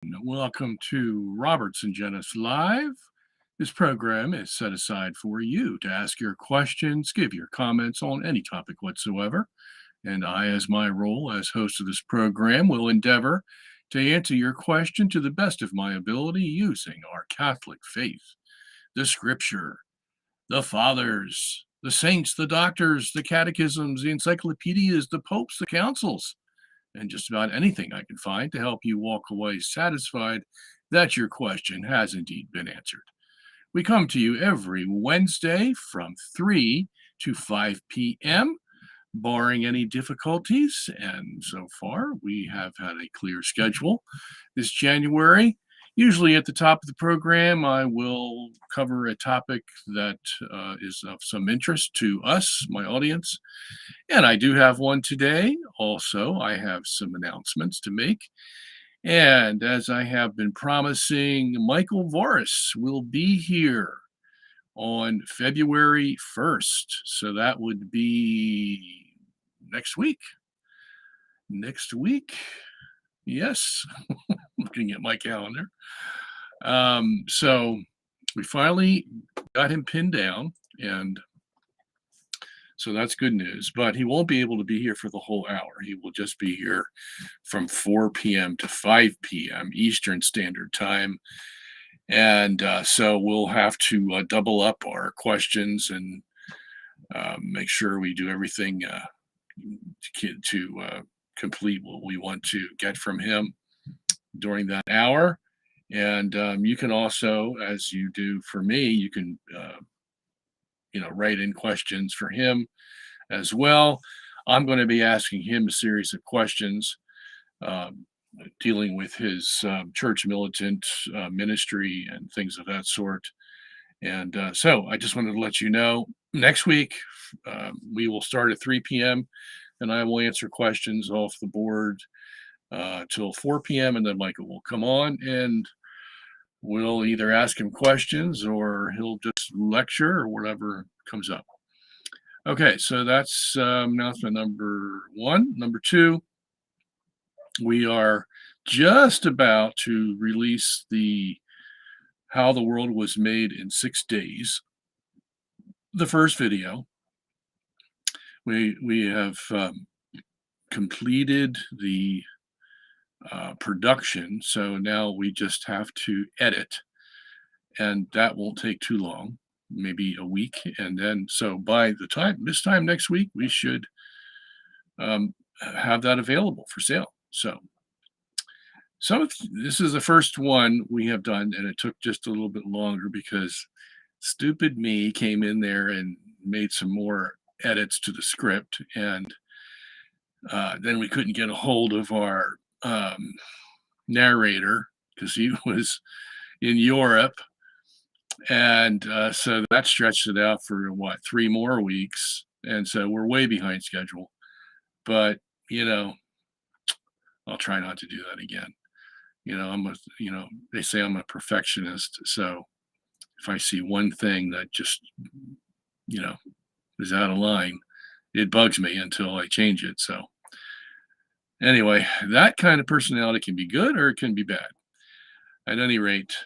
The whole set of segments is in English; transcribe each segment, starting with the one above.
Welcome to Robert Sungenis Live. This program is set aside for you to ask your questions, give your comments on any topic whatsoever. And I, as my role as host of this program, will endeavor to answer your question to the best of my ability using our Catholic faith, the scripture, the fathers, the saints, the doctors, the catechisms, the encyclopedias, the popes, the councils, and just about anything I can find to help you walk away satisfied that your question has indeed been answered. We come to you every Wednesday from 3 to 5 p.m., barring any difficulties. And so far, we have had a clear schedule this January. Usually at the top of the program, I will cover a topic that is of some interest to us, my audience. And I do have one today. Also, I have some announcements to make. And as I have been promising, Michael Voris will be here on February 1st. So that would be next week. Next week. Yes. Looking at my calendar. So we finally got him pinned down, and so that's good news, but he won't be able to be here for the whole hour. He will just be here from 4 p.m. to 5 p.m. Eastern Standard Time. And so we'll have to double up our questions and make sure we do everything to complete what we want to get from him during that hour. And you can also, as you do for me, you can write in questions for him as well. I'm going to be asking him a series of questions dealing with his church militant ministry and things of that sort. And so I just wanted to let you know next week we will start at 3 p.m. and I will answer questions off the board till 4 p.m. And then Michael will come on and we'll either ask him questions or he'll just lecture or whatever comes up. Okay, so that's announcement number one. Number two, we are just about to release the How the World Was Made in 6 Days, the first video. We have completed the production, so now we just have to edit, and that won't take too long, maybe a week, and then so by the time this time next week we should have that available for sale. So this is the first one we have done, and it took just a little bit longer because stupid me came in there and made some more edits to the script, and then we couldn't get a hold of our narrator because he was in Europe, and so that stretched it out for 3 more weeks, and so we're way behind schedule. But I'll try not to do that again. They say I'm a perfectionist, so if I see one thing that just is out of line, it bugs me until I change it. So anyway, that kind of personality can be good or it can be bad. At any rate,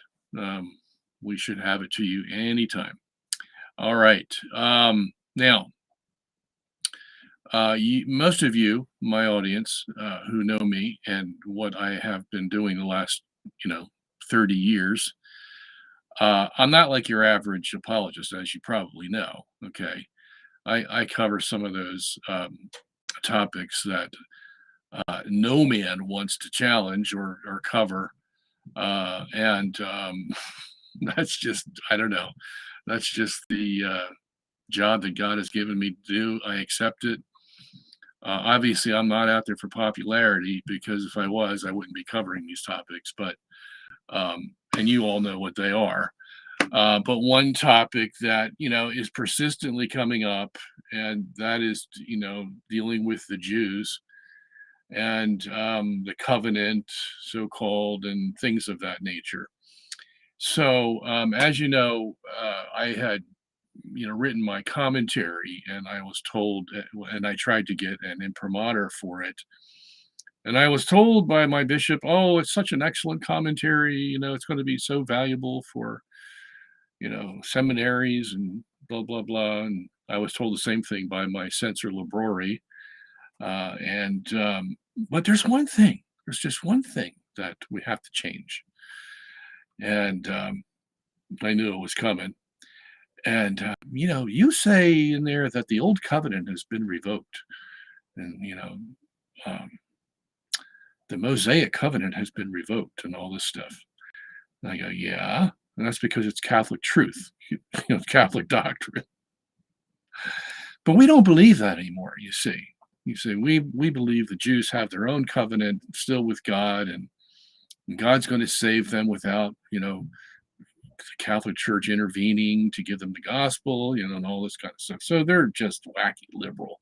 we should have it to you anytime. All right. Now, most of you, my audience, who know me and what I have been doing the last, 30 years, I'm not like your average apologist, as you probably know. Okay. I cover some of those topics that no man wants to challenge or cover. And that's just, I don't know, that's just the job that God has given me to do. I accept it. Obviously, I'm not out there for popularity, because if I was, I wouldn't be covering these topics. But and you all know what they are. But one topic that is persistently coming up, and that is dealing with the Jews and the covenant, so-called, and things of that nature. So as you know, I had written my commentary, and I was told, and I tried to get an imprimatur for it, And I was told by my bishop, oh, it's such an excellent commentary. It's going to be so valuable for, seminaries and blah, blah, blah. And I was told the same thing by my censor Labrori. But there's just one thing that we have to change. And I knew it was coming. And, you say in there that the old covenant has been revoked. And, um, the Mosaic Covenant has been revoked and all this stuff. And I go, yeah. And that's because it's Catholic truth, Catholic doctrine. But we don't believe that anymore, you see. You see, we believe the Jews have their own covenant still with God, and God's going to save them without, the Catholic Church intervening to give them the gospel, and all this kind of stuff. So they're just wacky liberal.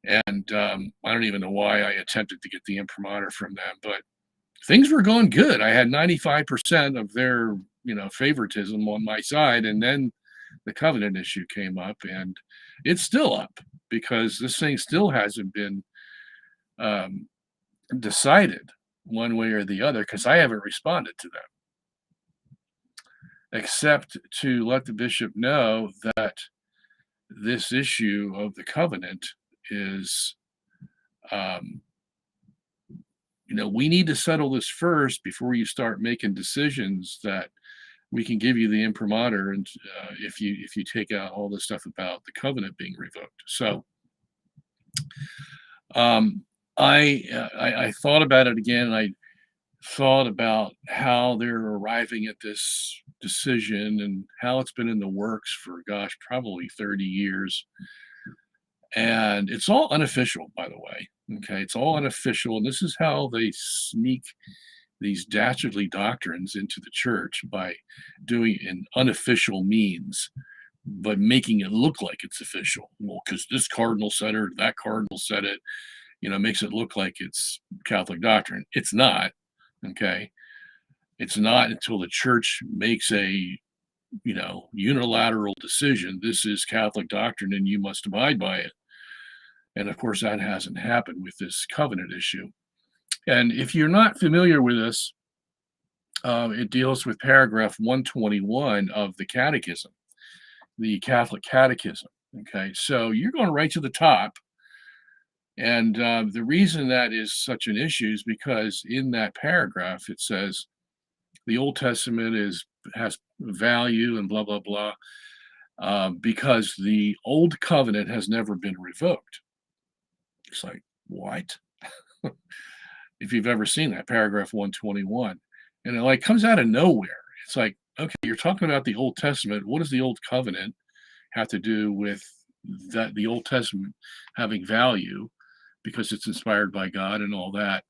And I don't even know why I attempted to get the imprimatur from them, but things were going good. I had 95% of their, favoritism on my side. And then the covenant issue came up, and it's still up because this thing still hasn't been decided one way or the other, because I haven't responded to them, except to let the bishop know that this issue of the covenant is, we need to settle this first before you start making decisions that we can give you the imprimatur, and if you take out all the stuff about the covenant being revoked. So I thought about it again, and I thought about how they're arriving at this decision and how it's been in the works for, gosh, probably 30 years. And it's all unofficial, by the way. Okay, it's all unofficial. And this is how they sneak these dastardly doctrines into the church, by doing it in unofficial means, but making it look like it's official. Well, because this cardinal said it, that cardinal said it, makes it look like it's Catholic doctrine. It's not. Okay. It's not until the church makes a, unilateral decision. This is Catholic doctrine and you must abide by it. And of course, that hasn't happened with this covenant issue. And if you're not familiar with this, it deals with paragraph 121 of the catechism, the Catholic catechism. Okay, so you're going right to the top. And the reason that is such an issue is because in that paragraph, it says the Old Testament has value and blah, blah, blah, because the Old Covenant has never been revoked. It's like, what? If you've ever seen that, paragraph 121. And it comes out of nowhere. It's like, okay, you're talking about the Old Testament. What does the Old Covenant have to do with that, the Old Testament having value because it's inspired by God and all that?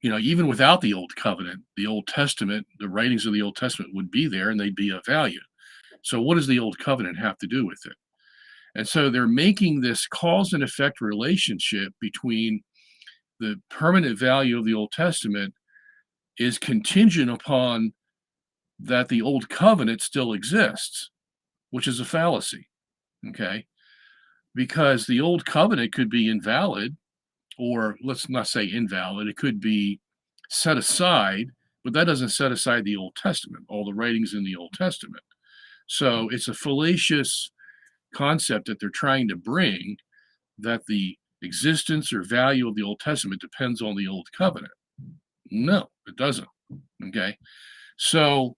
Even without the Old Covenant, the Old Testament, the writings of the Old Testament would be there and they'd be of value. So what does the Old Covenant have to do with it? And so they're making this cause and effect relationship between the permanent value of the Old Testament is contingent upon that the Old Covenant still exists, which is a fallacy, okay? Because the Old Covenant could be invalid, or let's not say invalid, it could be set aside, but that doesn't set aside the Old Testament, all the writings in the Old Testament. So it's a fallacious concept that they're trying to bring, that the existence or value of the Old Testament depends on the Old Covenant. No, it doesn't. Okay. So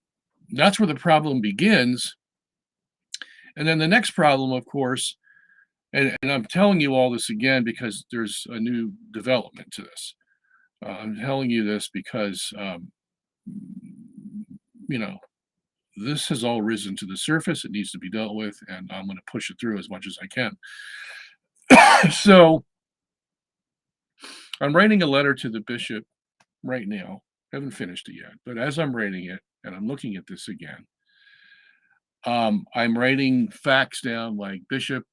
that's where the problem begins. And then the next problem, of course, and I'm telling you all this again because there's a new development to this. I'm telling you this because, this has all risen to the surface. It needs to be dealt with, and I'm going to push it through as much as I can. So I'm writing a letter to the bishop right now. I haven't finished it yet, but as I'm writing it and I'm looking at this again, I'm writing facts down like, Bishop,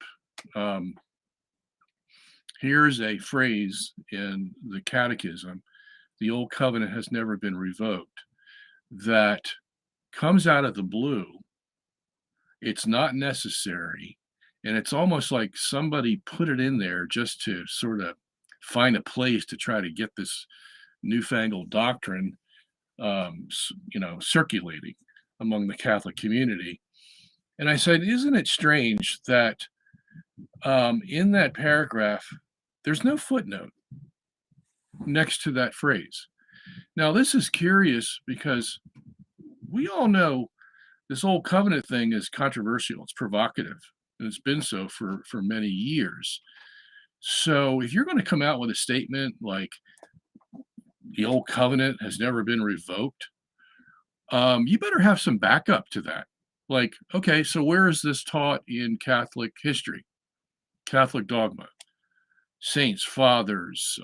here's a phrase in the catechism, the Old Covenant has never been revoked, that comes out of the blue. It's not necessary. And it's almost like somebody put it in there just to sort of find a place to try to get this newfangled doctrine, circulating among the Catholic community. And I said, isn't it strange that in that paragraph, there's no footnote next to that phrase? Now, this is curious because we all know this old covenant thing is controversial. It's provocative, and it's been so for many years. So if you're going to come out with a statement like the old covenant has never been revoked, you better have some backup to that. Like, okay, so where is this taught in Catholic history, Catholic dogma, saints, fathers?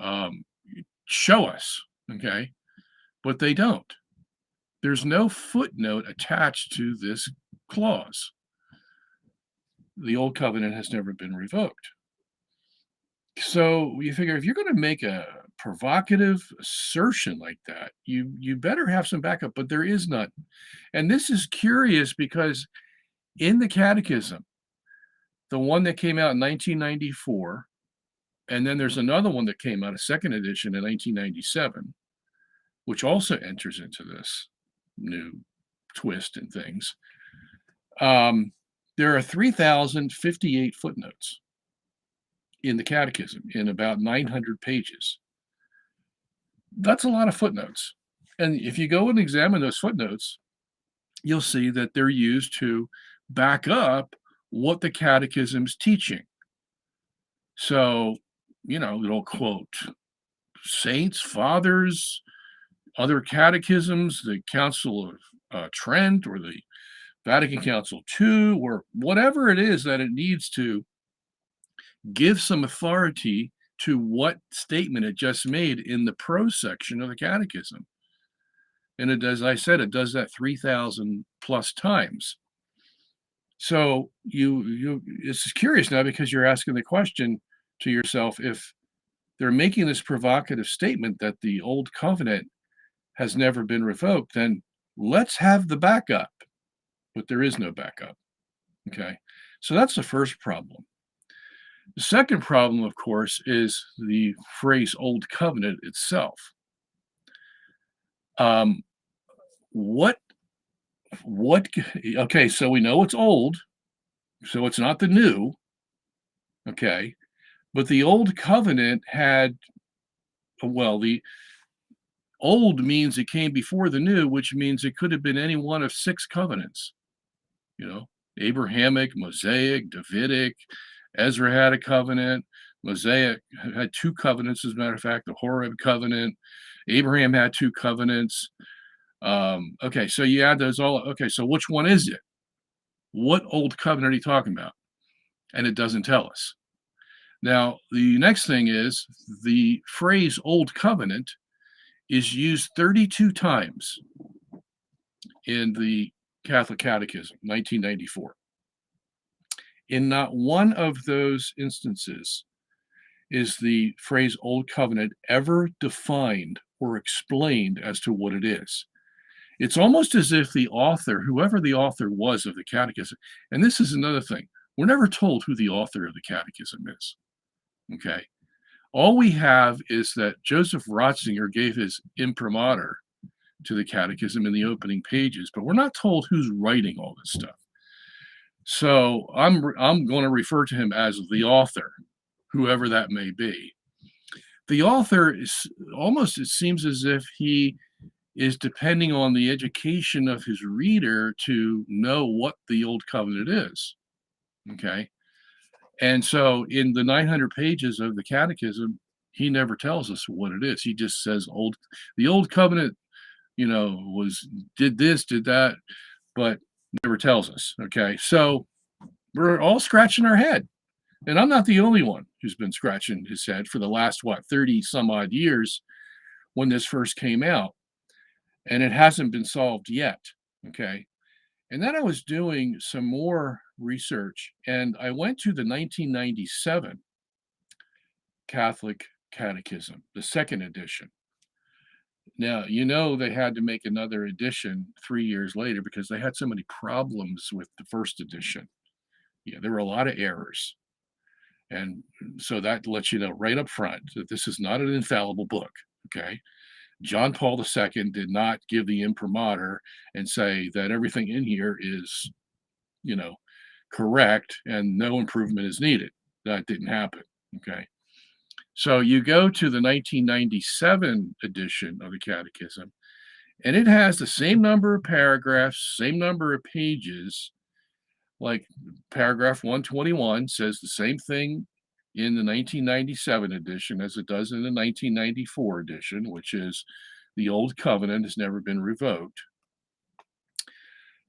Show us, okay? But they don't. There's no footnote attached to this clause. The old covenant has never been revoked. So you figure if you're going to make a provocative assertion like that, you better have some backup, but there is none. And this is curious because in the catechism, the one that came out in 1994, and then there's another one that came out, a second edition in 1997, which also enters into this new twist and things. There are 3,058 footnotes in the catechism in about 900 pages. That's a lot of footnotes. And if you go and examine those footnotes, you'll see that they're used to back up what the catechism's teaching. So, it'll quote saints, fathers, other catechisms, the Council of Trent or the Vatican Council II, or whatever it is that it needs to give some authority to what statement it just made in the prose section of the catechism. And it does, I said, it does that 3,000 plus times. So it's curious now because you're asking the question to yourself, if they're making this provocative statement that the old covenant has never been revoked, then let's have the backup. But there is no backup. Okay. So that's the first problem. The second problem, of course, is the phrase old covenant itself. Okay, so we know it's old, so it's not the new. Okay. But the old covenant had, the old means it came before the new, which means it could have been any one of 6 covenants. Abrahamic, Mosaic, Davidic, Ezra had a covenant. Mosaic had 2 covenants, as a matter of fact, the Horeb covenant. Abraham had 2 covenants. Okay, so you add those all. Okay, so which one is it? What old covenant are you talking about? And it doesn't tell us. Now, the next thing is the phrase old covenant is used 32 times in the Catholic Catechism, 1994. In not one of those instances is the phrase old covenant ever defined or explained as to what it is. It's almost as if the author, whoever the author was of the catechism, and this is another thing, we're never told who the author of the catechism is. Okay. All we have is that Joseph Ratzinger gave his imprimatur to the catechism in the opening pages, but we're not told who's writing all this stuff. So I'm going to refer to him as the author, whoever that may be. The author is almost, it seems as if he is depending on the education of his reader to know what the old covenant is. Okay. And so in the 900 pages of the catechism, he never tells us what it is. He just says the old covenant, did this, did that, but never tells us. Okay. So we're all scratching our head. And I'm not the only one who's been scratching his head for the last, 30 some odd years when this first came out. And it hasn't been solved yet. Okay. And then I was doing some more research, and I went to the 1997 Catholic Catechism, the second edition. Now, they had to make another edition 3 years later because they had so many problems with the first edition. Yeah, there were a lot of errors. And so that lets you know right up front that this is not an infallible book. Okay. John Paul II did not give the imprimatur and say that everything in here is, you know, correct and no improvement is needed. That didn't happen. Okay. So you go to the 1997 edition of the Catechism, and it has the same number of paragraphs, same number of pages. Like paragraph 121 says the same thing in the 1997 edition as it does in the 1994 edition, which is the old covenant has never been revoked.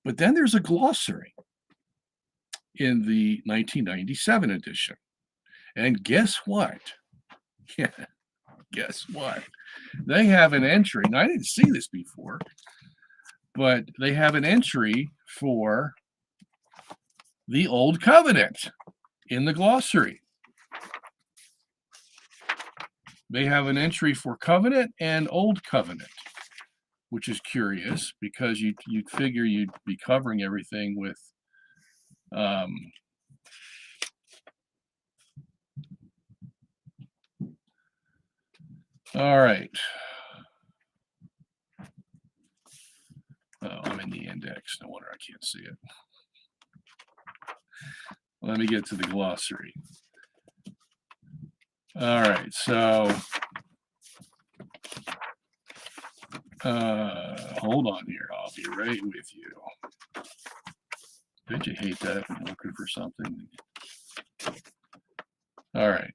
But then there's a glossary in the 1997 edition. And guess what? Yeah, guess what? They have an entry, and I didn't see this before, but they have an entry for the Old Covenant in the glossary. They have an entry for covenant and Old Covenant, which is curious because you'd figure you'd be covering everything with all right. Oh, I'm in the index. No wonder I can't see it. Let me get to the glossary. All right, so hold on here. I'll be right with you. Don't you hate that? I'm looking for something. All right.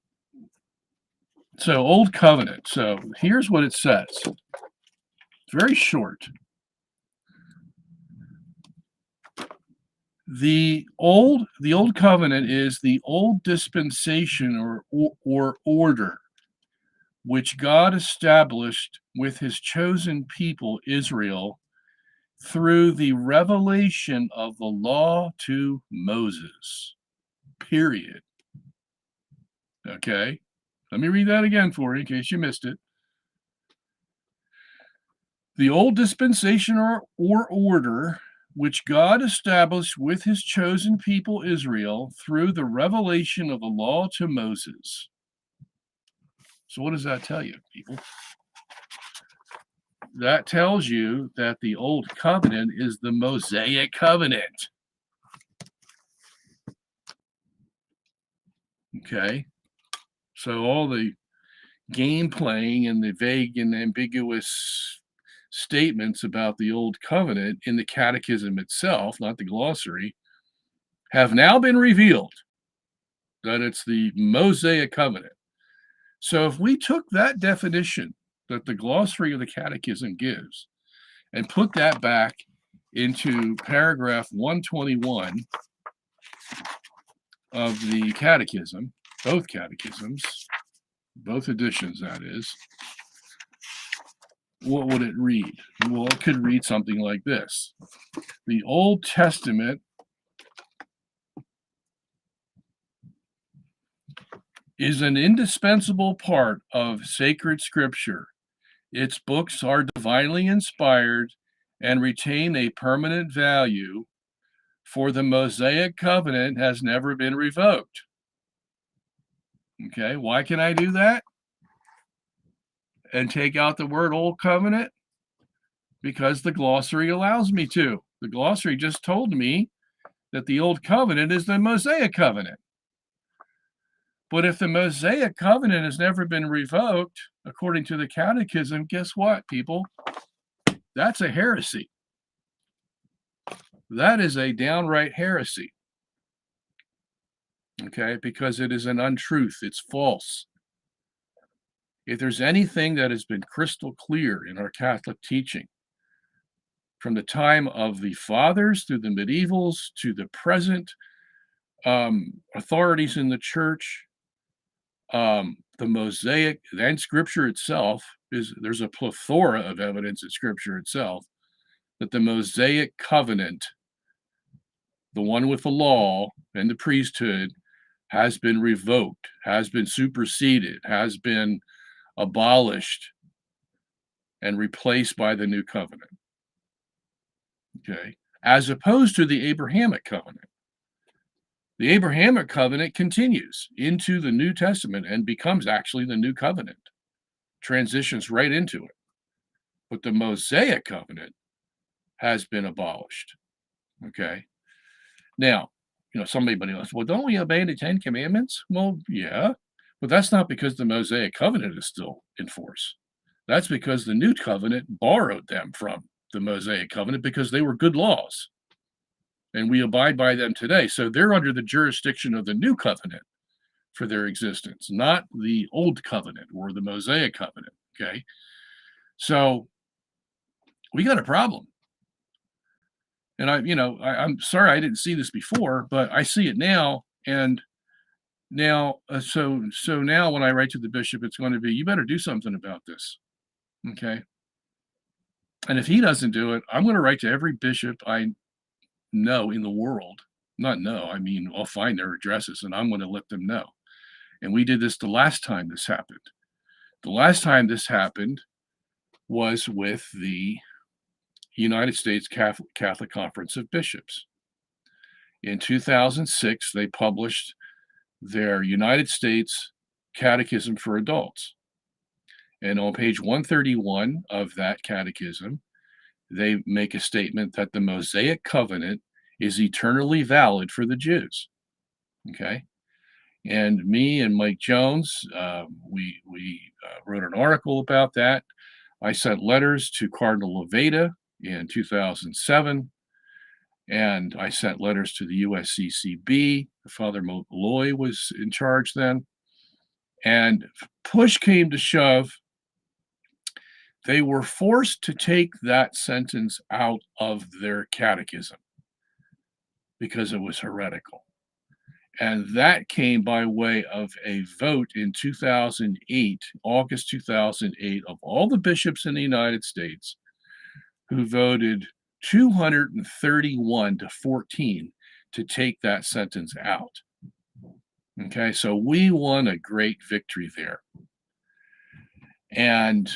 So Old Covenant. So here's what it says. It's very short. The old covenant is the old dispensation or order which God established with his chosen people Israel through the revelation of the law to Moses. Period. Okay. Let me read that again for you in case you missed it. The old dispensation or order which God established with his chosen people Israel through the revelation of the law to Moses. So what does that tell you, people? That tells you that the Old Covenant is the Mosaic Covenant. Okay? So all the game playing and the vague and ambiguous statements about the Old Covenant in the Catechism itself, not the glossary, have now been revealed that it's the Mosaic Covenant. So if we took that definition that the glossary of the Catechism gives and put that back into paragraph 121 of the Catechism, both catechisms, both editions, that is, what would it read? Well, it could read something like this. The Old Testament is an indispensable part of sacred scripture. Its books are divinely inspired and retain a permanent value, for the Mosaic Covenant has never been revoked. Okay, why can I do that? And take out the word Old Covenant? Because the glossary allows me to. The glossary just told me that the Old Covenant is the Mosaic Covenant. But if the Mosaic Covenant has never been revoked, according to the Catechism, guess what, people? That's a heresy. That is a downright heresy. Okay, because it is an untruth. It's false. If there's anything that has been crystal clear in our Catholic teaching, from the time of the fathers through the medievals to the present authorities in the church, the Mosaic and Scripture itself there's a plethora of evidence in Scripture itself that the Mosaic Covenant, the one with the law and the priesthood, has been revoked, has been superseded, has been abolished, and replaced by the new covenant. Okay, as opposed to the Abrahamic covenant. The Abrahamic covenant continues into the New Testament and becomes actually the New Covenant, transitions right into it. But the Mosaic covenant has been abolished. Okay. Now, somebody goes, well, don't we obey the 10 Commandments? Well, yeah, but that's not because the Mosaic covenant is still in force. That's because the New Covenant borrowed them from the Mosaic covenant because they were good laws. And we abide by them today. So they're under the jurisdiction of the New Covenant for their existence, not the Old Covenant or the Mosaic covenant. Okay. So we got a problem. And I'm sorry I didn't see this before, but I see it now. And now, so now when I write to the bishop, it's going to be, you better do something about this. Okay. And if he doesn't do it, I'm going to write to every bishop I know in the world. Not know, I mean, I'll find their addresses and I'm going to let them know. And we did this the last time this happened. The last time this happened was with the United States Catholic Conference of Bishops. In 2006, they published their United States Catechism for Adults. And on page 131 of that catechism, they make a statement that the Mosaic covenant is eternally valid for the Jews. Okay. And me and Mike Jones, we wrote an article about that. I sent letters to Cardinal Levada in 2007, and I sent letters to the USCCB. Father Molloy was in charge then. And push came to shove, they were forced to take that sentence out of their catechism because it was heretical. And that came by way of a vote in 2008, August 2008, of all the bishops in the United States, who voted 231 to 14 to take that sentence out. Okay, so we won a great victory there. And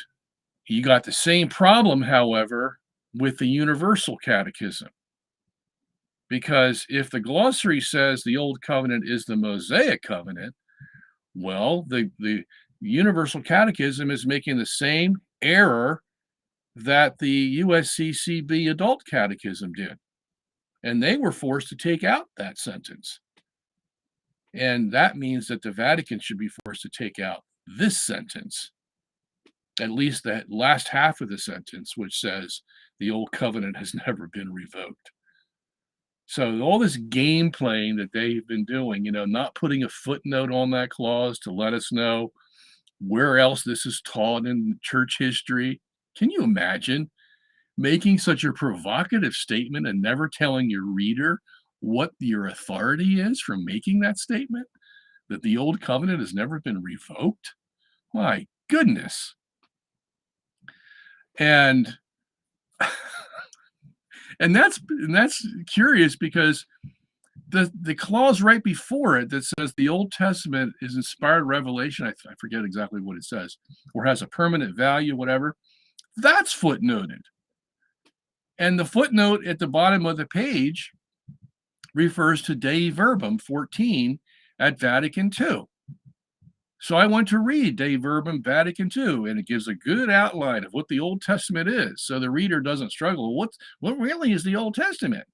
you got the same problem, however, with the Universal Catechism. Because if the Glossary says the Old Covenant is the Mosaic Covenant, well, the Universal Catechism is making the same error that the USCCB Adult Catechism did. And they were forced to take out that sentence. And that means that the Vatican should be forced to take out this sentence, at least that last half of the sentence, which says the Old Covenant has never been revoked. So all this game playing that they've been doing, not putting a footnote on that clause to let us know where else this is taught in church history. Can you imagine making such a provocative statement and never telling your reader what your authority is for making that statement? That the Old Covenant has never been revoked? My goodness. And And that's curious because the clause right before it that says the Old Testament is inspired revelation, I forget exactly what it says, or has a permanent value, whatever, that's footnoted. And the footnote at the bottom of the page refers to Dei Verbum 14 at Vatican II. So I went to read Dei Verbum Vatican II, and it gives a good outline of what the Old Testament is, so the reader doesn't struggle. What really is the Old Testament?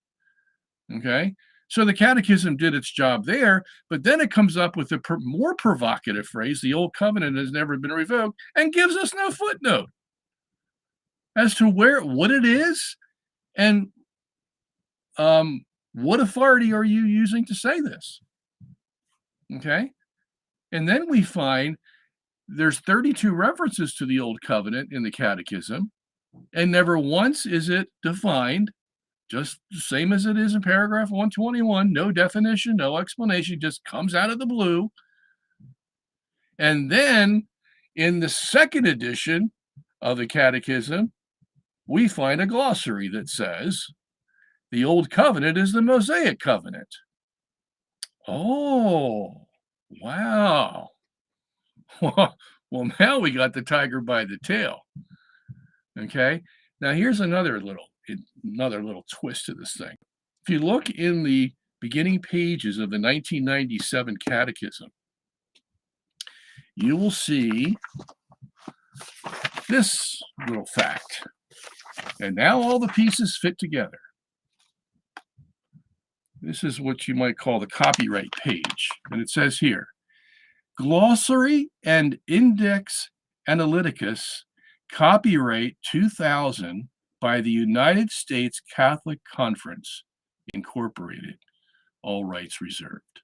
Okay, so the Catechism did its job there, but then it comes up with a more provocative phrase, the Old Covenant has never been revoked, and gives us no footnote as to what it is and what authority are you using to say this? Okay. And then we find there's 32 references to the Old Covenant in the Catechism, and never once is it defined, just the same as it is in paragraph 121, no definition, no explanation, just comes out of the blue. And then in the second edition of the Catechism, we find a glossary that says the Old Covenant is the Mosaic Covenant. Oh, wow. Well, now we got the tiger by the tail. Okay. Now here's another little twist to this thing. If you look in the beginning pages of the 1997 Catechism, you will see this little fact. And now all the pieces fit together. This is what you might call the copyright page. And it says here, Glossary and Index Analyticus, copyright 2000 by the United States Catholic Conference, Incorporated. All rights reserved.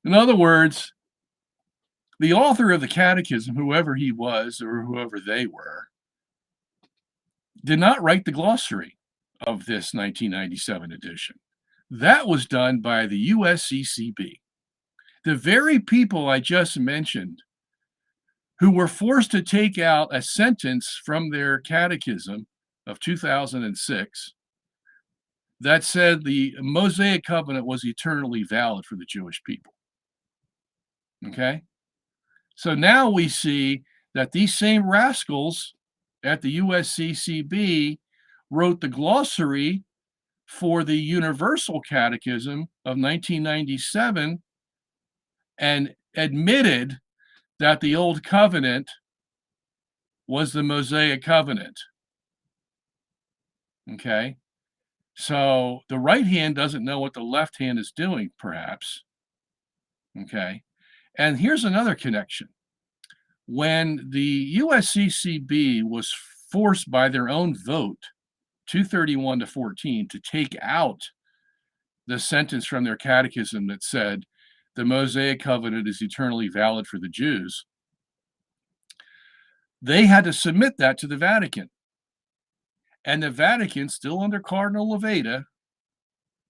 In other words, the author of the Catechism, whoever he was or whoever they were, did not write the glossary of this 1997 edition. That was done by the USCCB. The very people I just mentioned who were forced to take out a sentence from their catechism of 2006 that said the Mosaic Covenant was eternally valid for the Jewish people. Okay? So now we see that these same rascals at the USCCB wrote the glossary for the Universal Catechism of 1997 and admitted that the Old Covenant was the Mosaic Covenant. Okay? So the right hand doesn't know what the left hand is doing, perhaps. Okay? And here's another connection. When the USCCB was forced by their own vote, 231 to 14, to take out the sentence from their catechism that said the Mosaic Covenant is eternally valid for the Jews, they had to submit that to the Vatican. And the Vatican, still under Cardinal Levada,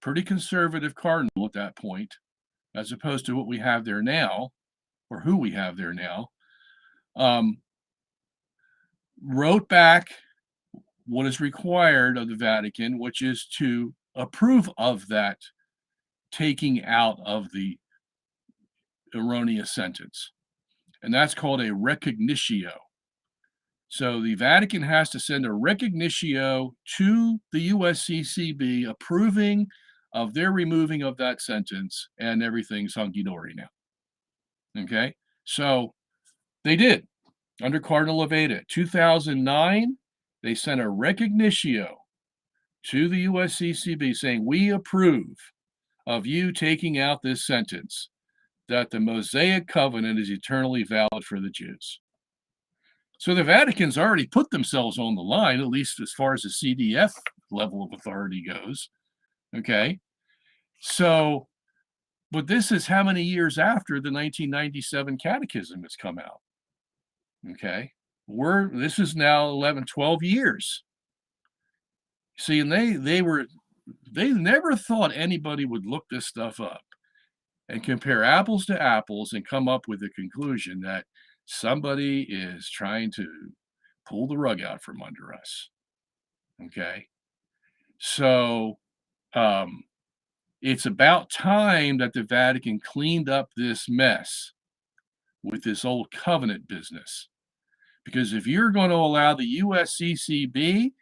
pretty conservative cardinal at that point, as opposed to what we have there now, or who we have there now, wrote back what is required of the Vatican, which is to approve of that taking out of the erroneous sentence. And that's called a recognitio. So the Vatican has to send a recognitio to the USCCB approving of their removing of that sentence, and everything's hunky-dory now. Okay? So they did. Under Cardinal Levada, 2009, they sent a recognitio to the USCCB saying, we approve of you taking out this sentence that the Mosaic Covenant is eternally valid for the Jews. So the Vatican's already put themselves on the line, at least as far as the CDF level of authority goes. Okay? So, but this is how many years after the 1997 Catechism has come out? Okay? This is now 11, 12 years. See, and they never thought anybody would look this stuff up and compare apples to apples and come up with a conclusion that somebody is trying to pull the rug out from under us. Okay? So it's about time that the Vatican cleaned up this mess with this old covenant business. Because if you're going to allow the USCCB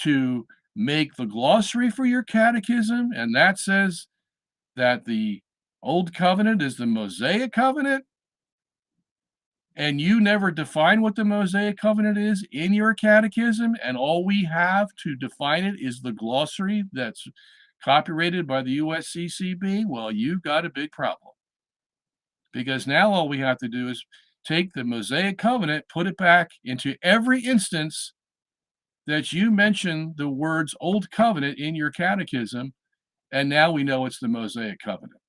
to make the glossary for your catechism, and that says that the Old Covenant is the Mosaic Covenant, and you never define what the Mosaic Covenant is in your catechism, and all we have to define it is the glossary that's copyrighted by the USCCB, well, you've got a big problem. Because now all we have to do is take the Mosaic Covenant, put it back into every instance that you mention the words Old Covenant in your catechism, and now we know it's the Mosaic Covenant.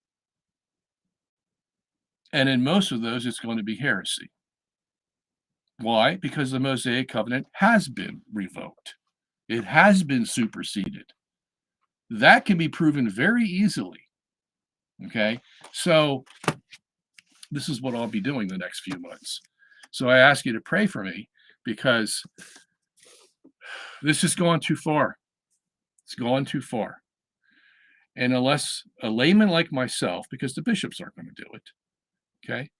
And in most of those, it's going to be heresy. Why? Because the Mosaic Covenant has been revoked. It has been superseded. That can be proven very easily. Okay? So this is what I'll be doing the next few months. So I ask you to pray for me, because this has gone too far. It's gone too far. And unless a layman like myself, because the bishops aren't going to do it, okay?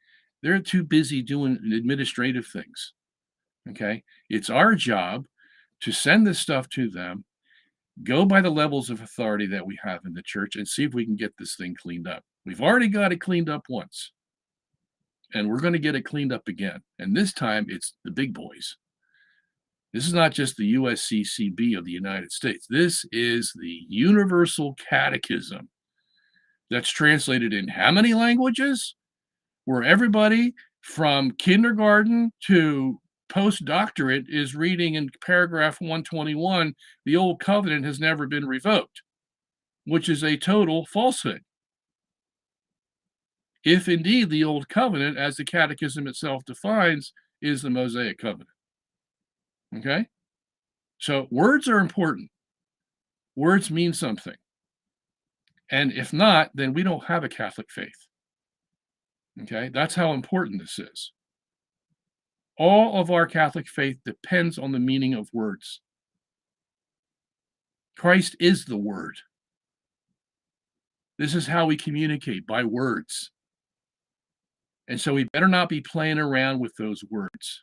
They're too busy doing administrative things, okay? It's our job to send this stuff to them, Go by the levels of authority that we have in the church and see if we can get this thing cleaned up. We've already got it cleaned up once, and we're going to get it cleaned up again. And this time it's the big boys. This is not just the USCCB of the United States. This is the Universal Catechism that's translated in how many languages? Where everybody from kindergarten to postdoctorate is reading in paragraph 121, the old covenant has never been revoked, which is a total falsehood. If indeed the old covenant, as the catechism itself defines, is the Mosaic Covenant. Okay? So words are important. Words mean something. And if not, then we don't have a Catholic faith. Okay? That's how important this is. All of our Catholic faith depends on the meaning of words. Christ is the Word. This is how we communicate, by words. And so we better not be playing around with those words.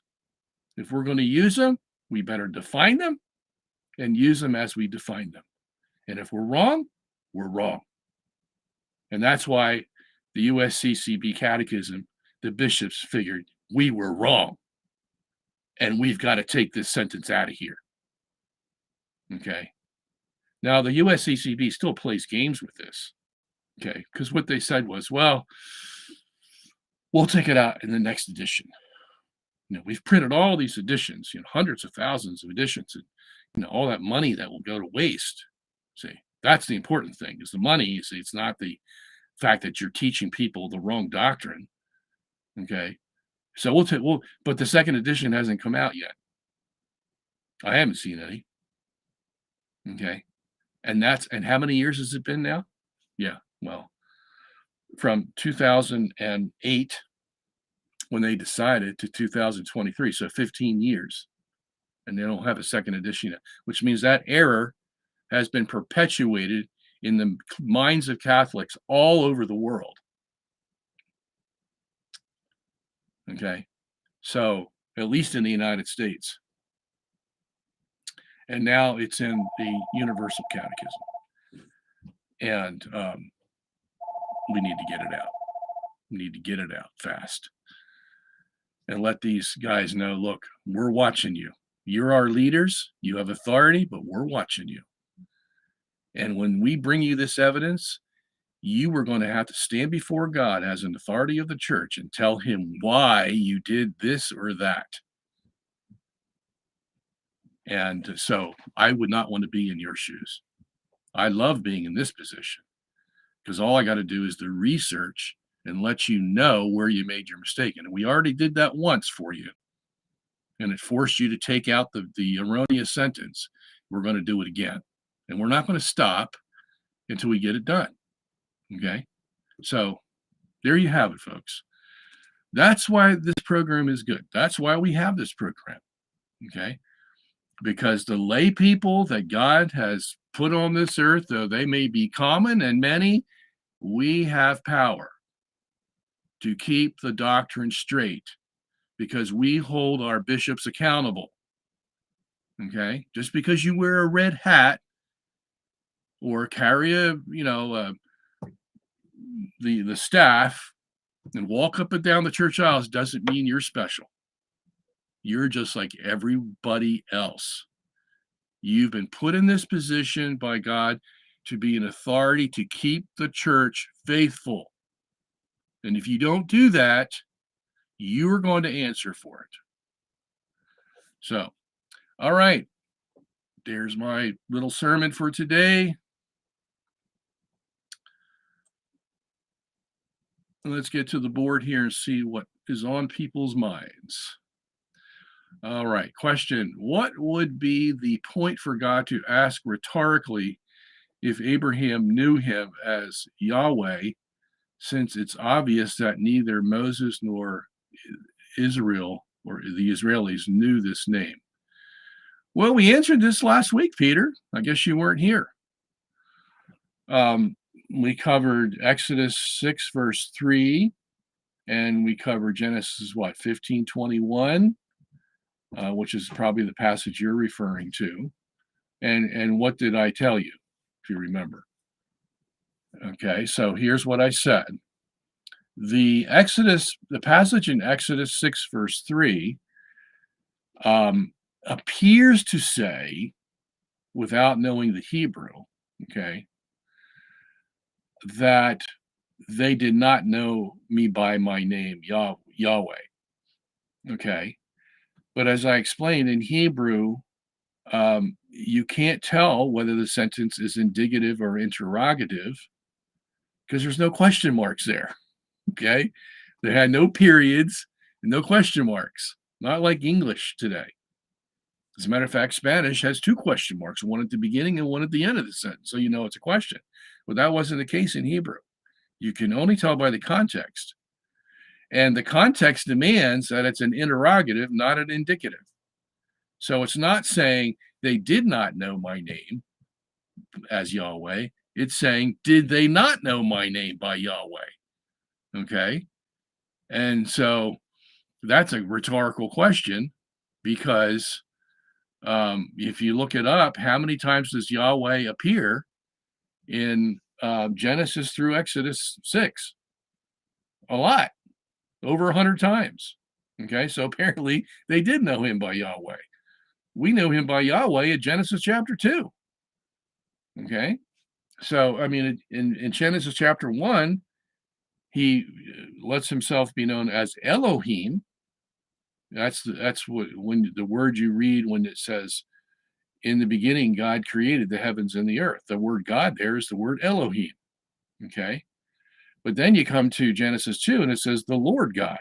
If we're going to use them, we better define them and use them as we define them. And if we're wrong, we're wrong. And that's why the USCCB catechism, the bishops figured we were wrong. And we've got to take this sentence out of here. Okay. Now, the USCCB still plays games with this. Okay. Because what they said was, well, we'll take it out in the next edition. We've printed all these editions, hundreds of thousands of editions, and all that money that will go to waste. See, that's the important thing, is the money. See, it's not the fact that you're teaching people the wrong doctrine. Okay. So but the second edition hasn't come out yet. I haven't seen any. Okay. And how many years has it been now? Yeah. Well, from 2008, when they decided, to 2023. So 15 years. And they don't have a second edition yet, which means that error has been perpetuated in the minds of Catholics all over the world. Okay. So at least in the United States. And now it's in the Universal Catechism. And we need to get it out. We need to get it out fast. And let these guys know, look, we're watching you. You're our leaders. You have authority, but we're watching you. And when we bring you this evidence, you are going to have to stand before God as an authority of the church and tell him why you did this or that. And so I would not want to be in your shoes. I love being in this position because all I got to do is the research and let you know where you made your mistake. And we already did that once for you. And it forced you to take out the erroneous sentence. We're going to do it again. And we're not going to stop until we get it done. Okay? So there you have it, folks. That's why this program is good. That's why we have this program. Okay? Because the lay people that God has put on this earth, though they may be common and many, we have power to keep the doctrine straight because we hold our bishops accountable. Okay? Just because you wear a red hat or carry the staff and walk up and down the church aisles doesn't mean you're special. You're just like everybody else. You've been put in this position by God to be an authority to keep the church faithful. And if you don't do that, you're going to answer for it. So, all right. There's my little sermon for today. Let's get to the board here and see what is on people's minds. All right. Question. What would be the point for God to ask rhetorically if Abraham knew him as Yahweh, since it's obvious that neither Moses nor Israel or the Israelis knew this name? Well, we answered this last week, Peter. I guess you weren't here. We covered Exodus 6, verse 3, and we covered Genesis, 15:21, which is probably the passage you're referring to. And what did I tell you, if you remember? Okay, so here's what I said. The passage in Exodus 6, verse 3, appears to say, without knowing the Hebrew, okay, that they did not know me by my name, Yahweh. Okay. But as I explained in Hebrew, you can't tell whether the sentence is indicative or interrogative because there's no question marks there. Okay. They had no periods and no question marks, not like English today. As a matter of fact, Spanish has two question marks, one at the beginning and one at the end of the sentence. So you know it's a question. But that wasn't the case in Hebrew. You can only tell by the context. And the context demands that it's an interrogative, not an indicative. So it's not saying they did not know my name as Yahweh. It's saying, did they not know my name by Yahweh? Okay. And so that's a rhetorical question because if you look it up, how many times does Yahweh appear in Genesis through Exodus 6? A lot, over 100 times. Okay, so apparently they did know him by Yahweh. We know him by Yahweh in Genesis chapter 2. Okay, so I mean, in Genesis chapter 1, he lets himself be known as Elohim. That's what when the word you read when it says, in the beginning, God created the heavens and the earth. The word God there is the word Elohim. Okay. But then you come to Genesis 2 and it says the Lord God.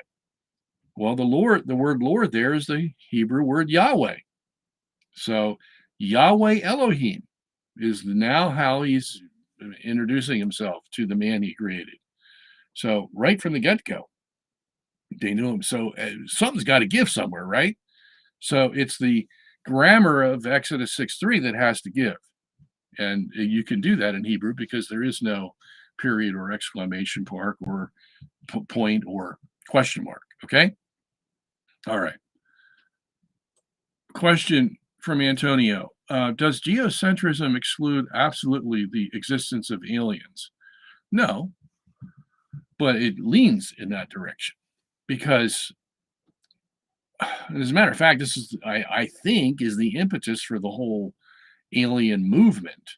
Well, the word Lord there is the Hebrew word Yahweh. So Yahweh Elohim is now how he's introducing himself to the man he created. So right from the get-go, they knew him. So something's got to give somewhere, right? So it's the grammar of Exodus 6:3 that has to give. And you can do that in Hebrew because there is no period or exclamation mark or point or question mark. Okay. All right. Question from Antonio. Does geocentrism exclude absolutely the existence of aliens? No, but it leans in that direction because, as a matter of fact, this is, I think, is the impetus for the whole alien movement,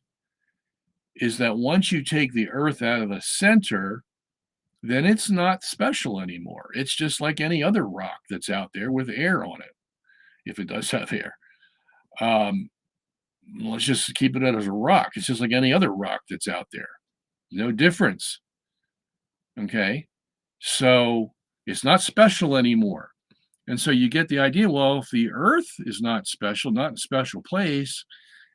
is that once you take the Earth out of the center, then it's not special anymore. It's just like any other rock that's out there with air on it, if it does have air. Let's just keep it as a rock. It's just like any other rock that's out there. No difference. Okay. So it's not special anymore. And so you get the idea, well, if the Earth is not special, not in a special place,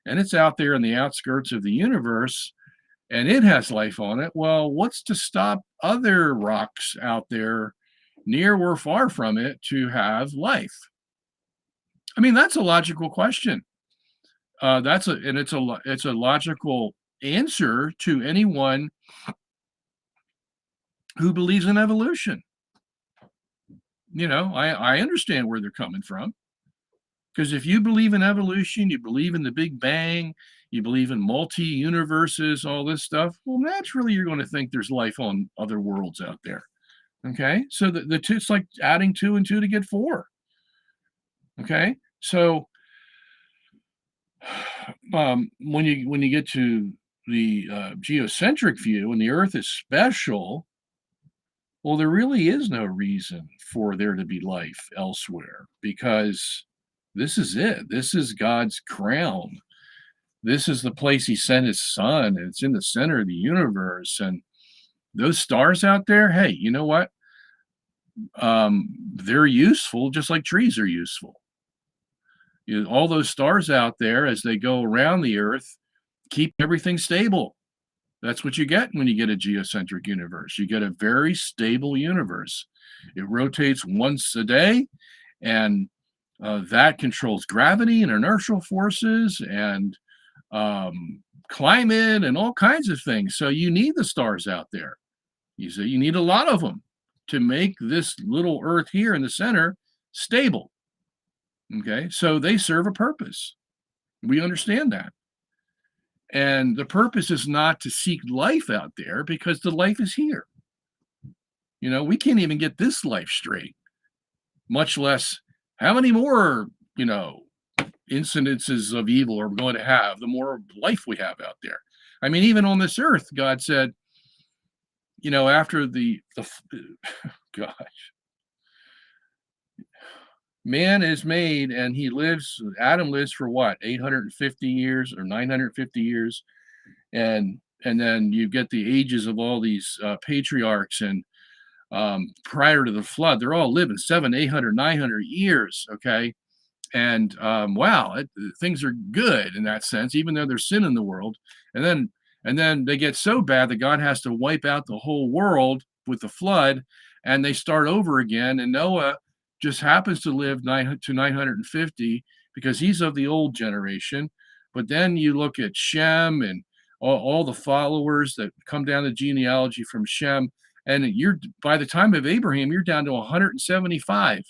and it's out there in the outskirts of the universe, and it has life on it, well, what's to stop other rocks out there near or far from it to have life? I mean, that's a logical question. It's a logical answer to anyone who believes in evolution. You know, I understand where they're coming from. Because if you believe in evolution, you believe in the Big Bang, you believe in multi-universes, all this stuff, well, naturally you're going to think there's life on other worlds out there. Okay. So the two, it's like adding 2 and 2 to get 4. Okay. So when you get to the geocentric view and the Earth is special, well, there really is no reason for there to be life elsewhere because this is it. This is God's crown. This is the place he sent his son, and it's in the center of the universe. And those stars out there, hey, you know what? They're useful just like trees are useful. You know, all those stars out there as they go around the earth keep everything stable. That's what you get when you get a geocentric universe. You get a very stable universe. It rotates once a day, and that controls gravity and inertial forces and climate and all kinds of things. So you need the stars out there. You see, you need a lot of them to make this little Earth here in the center stable. Okay, so they serve a purpose. We understand that. And the purpose is not to seek life out there because the life is here. We can't even get this life straight, much less how many more, incidences of evil are we going to have, the more life we have out there. I mean, even on this earth, God said, after the gosh, man is made and Adam lives for what, 850 years or 950 years. And then you get the ages of all these patriarchs, and prior to the flood, they're all living 700, 800, 900 years. Okay. And wow, things are good in that sense, even though there's sin in the world. And then they get so bad that God has to wipe out the whole world with the flood, and they start over again. And Noah just happens to live 950 because he's of the old generation. But then you look at Shem and all the followers that come down the genealogy from Shem, and by the time of Abraham, you're down to 175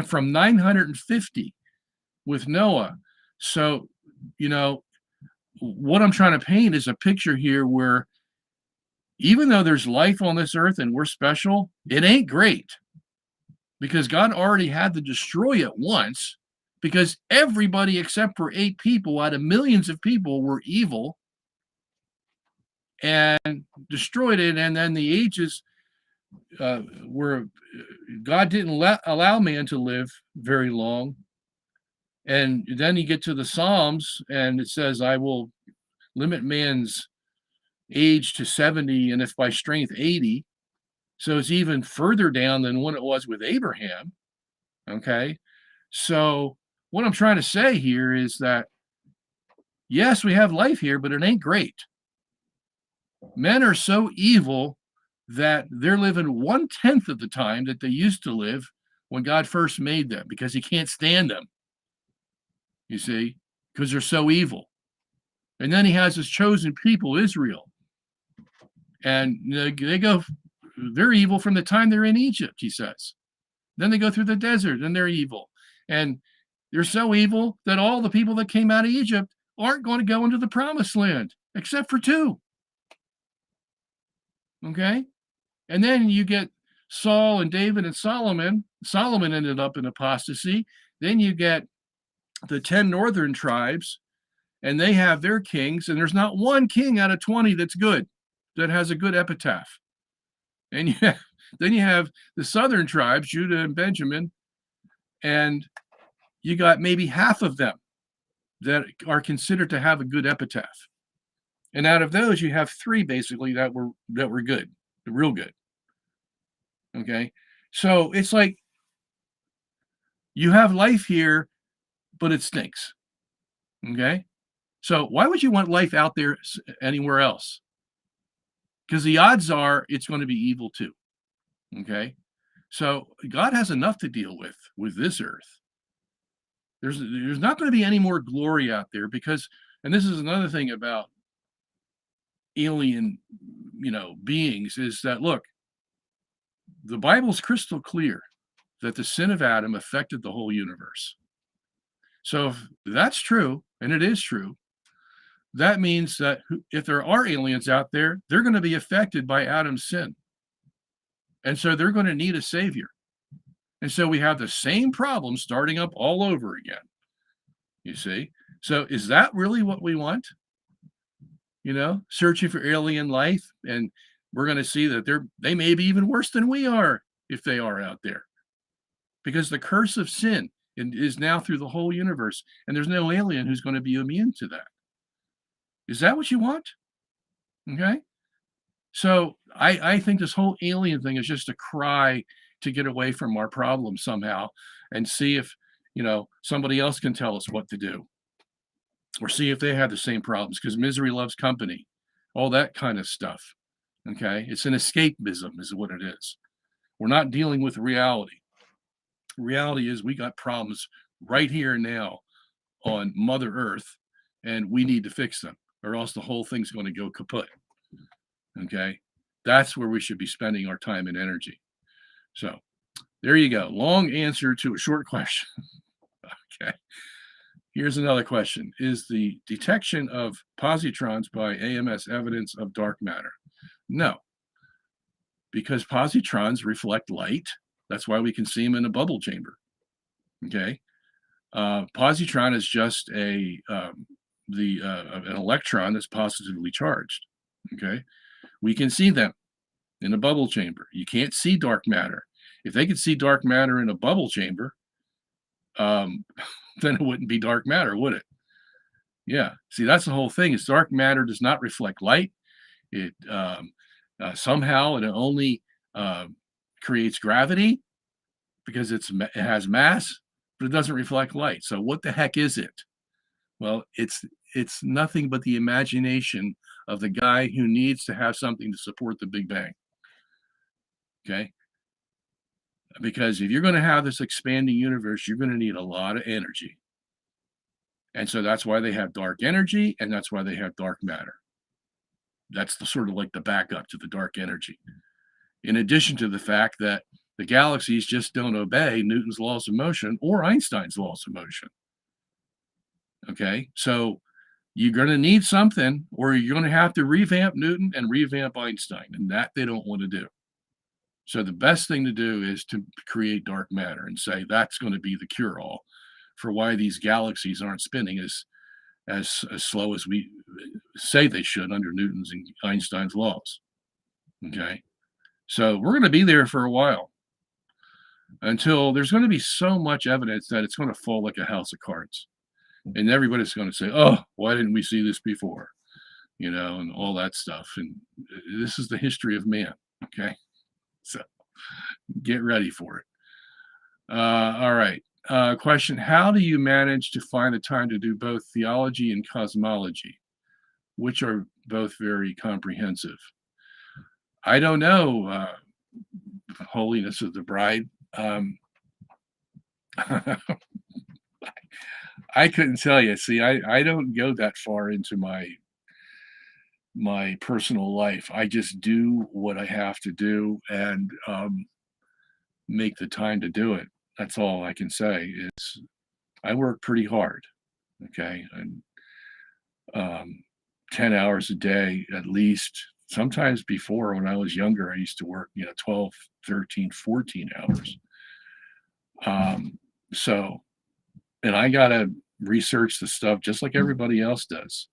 from 950 with Noah. So, what I'm trying to paint is a picture here where even though there's life on this earth and we're special, it ain't great because God already had to destroy it once because everybody except for 8 people out of millions of people were evil and destroyed it. And then the ages were God didn't allow man to live very long. And then you get to the Psalms and it says, I will limit man's age to 70, and if by strength 80. So it's even further down than when it was with Abraham. Okay. So what I'm trying to say here is that, yes, we have life here, but it ain't great. Men are so evil that they're living 1/10 of the time that they used to live when God first made them because he can't stand them. You see, because they're so evil. And then he has his chosen people, Israel. And they're evil from the time they're in Egypt, he says. Then they go through the desert and they're evil. And they're so evil that all the people that came out of Egypt aren't going to go into the promised land, except for 2. Okay? And then you get Saul and David and Solomon. Solomon ended up in apostasy. Then you get the 10 northern tribes, and they have their kings, and there's not one king out of 20 that's good, that has a good epitaph. And then you have the southern tribes, Judah and Benjamin, and you got maybe half of them that are considered to have a good epitaph. And out of those, you have 3 basically that were good, real good. Okay, so it's like you have life here, but it stinks. Okay, so why would you want life out there anywhere else? Because the odds are it's going to be evil too. Okay, so God has enough to deal with this earth. There's not going to be any more glory out there because, and this is another thing about alien, beings, is that, look, the Bible's crystal clear that the sin of Adam affected the whole universe. So if that's true, and it is true, that means that if there are aliens out there, they're going to be affected by Adam's sin. And so they're going to need a savior. And so we have the same problem starting up all over again. You see? So is that really what we want? Searching for alien life, and we're going to see that they may be even worse than we are if they are out there. Because the curse of sin is now through the whole universe, and there's no alien who's going to be immune to that. Is that what you want? Okay. So I think this whole alien thing is just a cry to get away from our problem somehow and see if, somebody else can tell us what to do, or see if they have the same problems, because misery loves company, all that kind of stuff. Okay. It's an escapism is what it is. We're not dealing with reality. Reality is we got problems right here and now on Mother Earth, and we need to fix them, or else the whole thing's going to go kaput. Okay, that's where we should be spending our time and energy. So there you go. Long answer to a short question. Okay. Here's another question. Is the detection of positrons by AMS evidence of dark matter? No, because positrons reflect light. That's why we can see them in a bubble chamber. Okay. Positron is just an electron that's positively charged. Okay. We can see them in a bubble chamber. You can't see dark matter. If they could see dark matter in a bubble chamber, then it wouldn't be dark matter, would it? Yeah. See, that's the whole thing. Is dark matter does not reflect light. It somehow it only creates gravity because it has mass, but it doesn't reflect light. So what the heck is it? Well, it's nothing but the imagination of the guy who needs to have something to support the Big Bang. Okay. Because if you're going to have this expanding universe, you're going to need a lot of energy. And so that's why they have dark energy, and that's why they have dark matter. That's the sort of like the backup to the dark energy. In addition to the fact that the galaxies just don't obey Newton's laws of motion or Einstein's laws of motion. Okay, so you're going to need something, or you're going to have to revamp Newton and revamp Einstein, and that they don't want to do. So the best thing to do is to create dark matter and say that's going to be the cure-all for why these galaxies aren't spinning as slow as we say they should under Newton's and Einstein's laws. Okay, so we're going to be there for a while until there's going to be so much evidence that it's going to fall like a house of cards, and everybody's going to say, "Oh, why didn't we see this before?" You know, and all that stuff. And this is the history of man. Okay, so get ready for it. All right. Question: how do you manage to find the time to do both theology and cosmology, which are both very comprehensive? I don't know, Holiness of the Bride. I couldn't tell you. See, I don't go that far into my personal life. I just do what I have to do and make the time to do it. That's all I can say is I work pretty hard. Okay. And 10 hours a day at least. Sometimes before, when I was younger, I used to work, 12, 13, 14 hours. So, and I got to research the stuff just like everybody else does.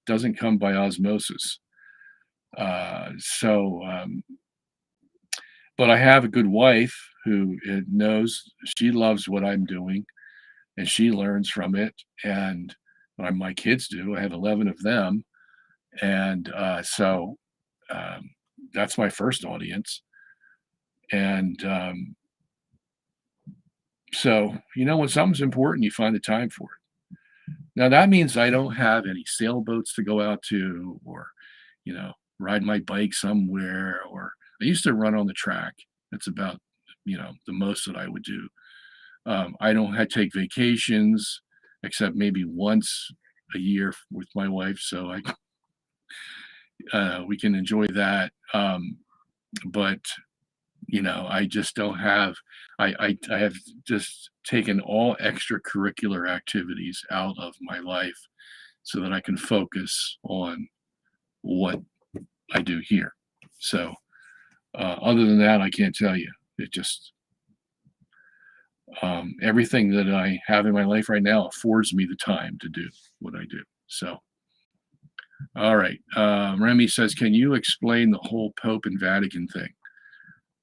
Doesn't come by osmosis. But I have a good wife who knows, she loves what I'm doing and she learns from it. And my kids do. I have 11 of them. And that's my first audience. And so, when something's important, you find the time for it. Now, that means I don't have any sailboats to go out to or, ride my bike somewhere. Or I used to run on the track. That's about, the most that I would do. I don't take vacations except maybe once a year with my wife. So we can enjoy that. But I just don't have. I have just taken all extracurricular activities out of my life so that I can focus on what I do here. So other than that, I can't tell you. It just everything that I have in my life right now affords me the time to do what I do. So. All right. Remy says, can you explain the whole Pope and Vatican thing?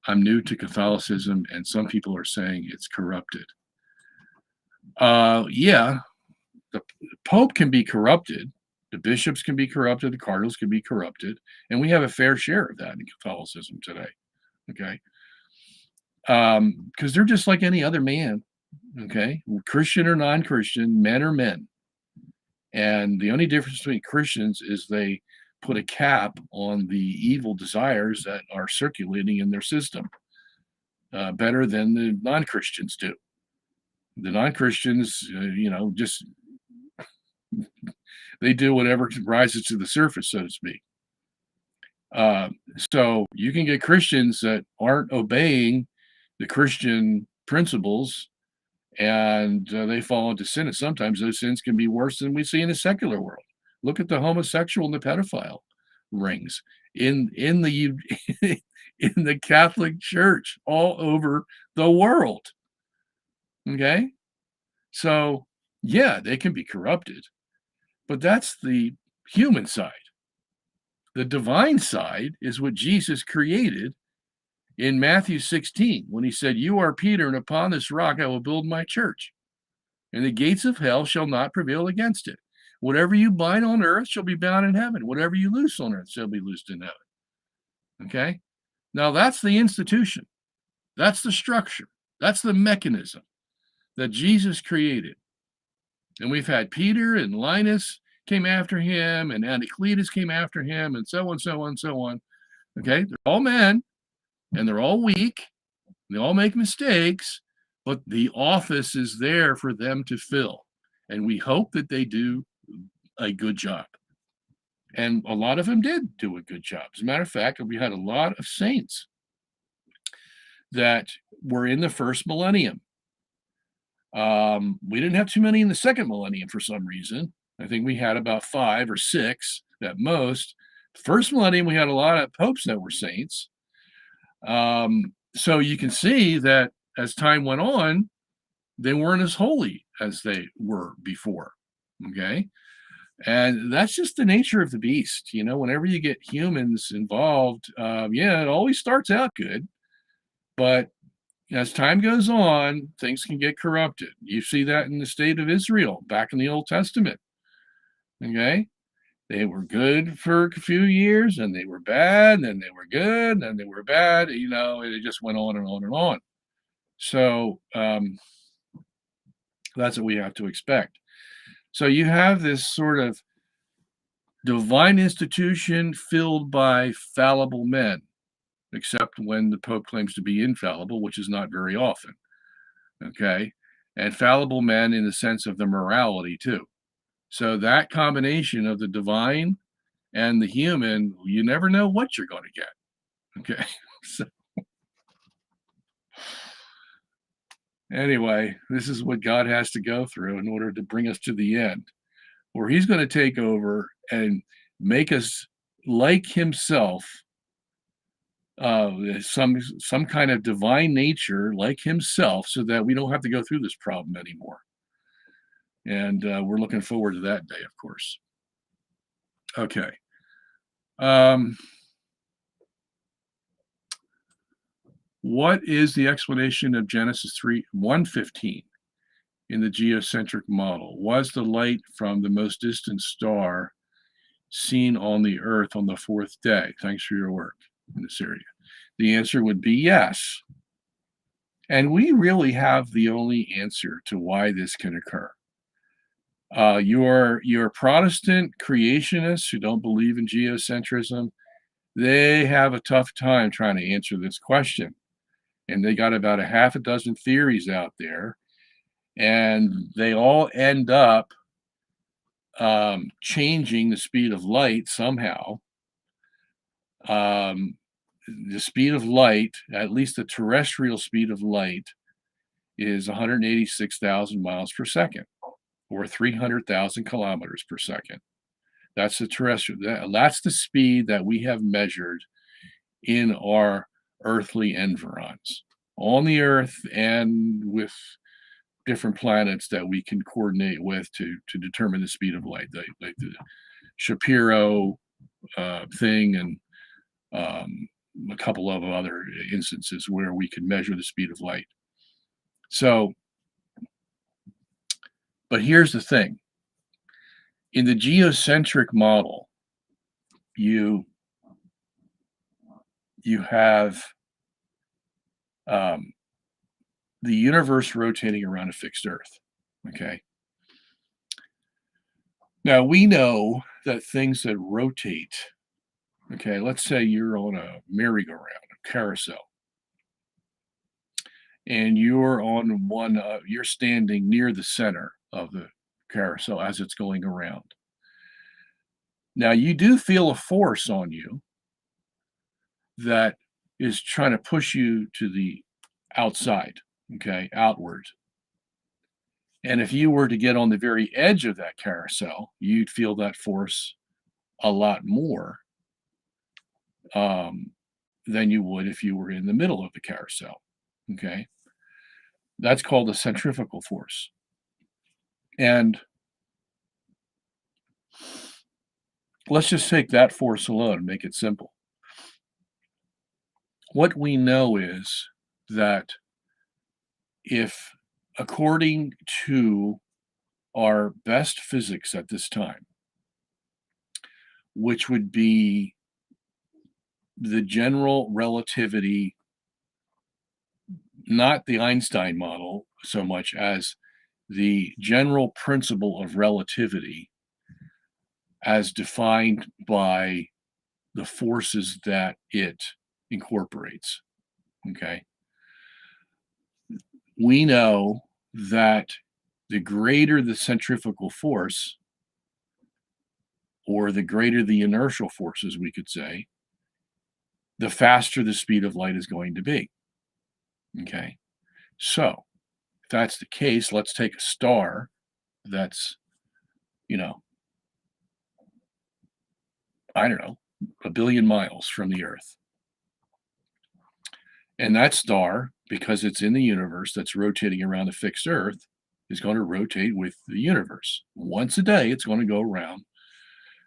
I'm new to Catholicism, and some people are saying it's corrupted. Yeah, the Pope can be corrupted. The bishops can be corrupted. The cardinals can be corrupted. And we have a fair share of that in Catholicism today. Okay. Because they're just like any other man. Okay. Christian or non-Christian, men are men. And the only difference between Christians is they put a cap on the evil desires that are circulating in their system better than the non-Christians do. The non-Christians, just they do whatever rises to the surface, so to speak. So you can get Christians that aren't obeying the Christian principles and they fall into sin. And sometimes those sins can be worse than we see in the secular world. Look at the homosexual and the pedophile rings in the in the Catholic Church all over the world. Okay, so yeah, they can be corrupted, but that's the human side. The divine side is what Jesus created in Matthew 16 when he said, "You are Peter, and upon this rock I will build my church, and the gates of hell shall not prevail against it. Whatever you bind on earth shall be bound in heaven. Whatever you loose on earth shall be loosed in heaven." Okay? Now that's the institution. That's the structure. That's the mechanism that Jesus created. And we've had Peter and Linus came after him, and Anticletus came after him, and so on, so on, so on. Okay? They're all men, and they're all weak. They all make mistakes, but the office is there for them to fill. And we hope that they do a good job. And a lot of them did do a good job. As a matter of fact, we had a lot of saints that were in the first millennium. We didn't have too many in the second millennium for some reason. I think we had about 5 or 6 at most. First millennium, we had a lot of popes that were saints. So you can see that as time went on, they weren't as holy as they were before. Okay. And that's just the nature of the beast. Whenever you get humans involved, yeah, it always starts out good. But as time goes on, things can get corrupted. You see that in the state of Israel back in the Old Testament. Okay. They were good for a few years, and they were bad, and then they were good, and then they were bad. It just went on and on and on. So that's what we have to expect. So you have this sort of divine institution filled by fallible men, except when the Pope claims to be infallible, which is not very often. Okay. And fallible men in the sense of the morality, too. So that combination of the divine and the human, you never know what you're going to get. Okay. So anyway, this is what God has to go through in order to bring us to the end, where he's going to take over and make us like himself, some kind of divine nature like himself, so that we don't have to go through this problem anymore. And we're looking forward to that day, of course. Okay. What is the explanation of Genesis 3:115 in the geocentric model? Was the light from the most distant star seen on the earth on the 4th day? Thanks for your work in this area. The answer would be yes. And we really have the only answer to why this can occur. Your Protestant creationists who don't believe in geocentrism, they have a tough time trying to answer this question. And they got about a half a dozen theories out there, and they all end up changing the speed of light somehow. The speed of light, at least the terrestrial speed of light, is 186,000 miles per second, or 300,000 kilometers per second. That's the terrestrial. That's the speed that we have measured in our earthly environs on the Earth and with different planets that we can coordinate with to determine the speed of light, like the Shapiro thing, and a couple of other instances where we can measure the speed of light. So, but here's the thing. In the geocentric model, you have the universe rotating around a fixed Earth. Okay. Now we know that things that rotate, okay, let's say you're on a merry-go-round, a carousel, and you're on one, you're standing near the center of the carousel as it's going around. Now you do feel a force on you that is trying to push you to the outside, okay, outward. And if you were to get on the very edge of that carousel, you'd feel that force a lot more um, than you would if you were in the middle of the carousel. Okay. That's called a centrifugal force. And let's just take that force alone and make it simple. What we know is that if, according to our best physics at this time, which would be the general relativity, not the Einstein model so much as the general principle of relativity as defined by the forces that it incorporates. Okay. We know that the greater the centrifugal force, or the greater the inertial forces, we could say, the faster the speed of light is going to be. Okay. So, if that's the case, let's take a star that's, I don't know, 1 billion miles from the Earth. And that star, because it's in the universe that's rotating around a fixed Earth, is going to rotate with the universe. Once a day, it's going to go around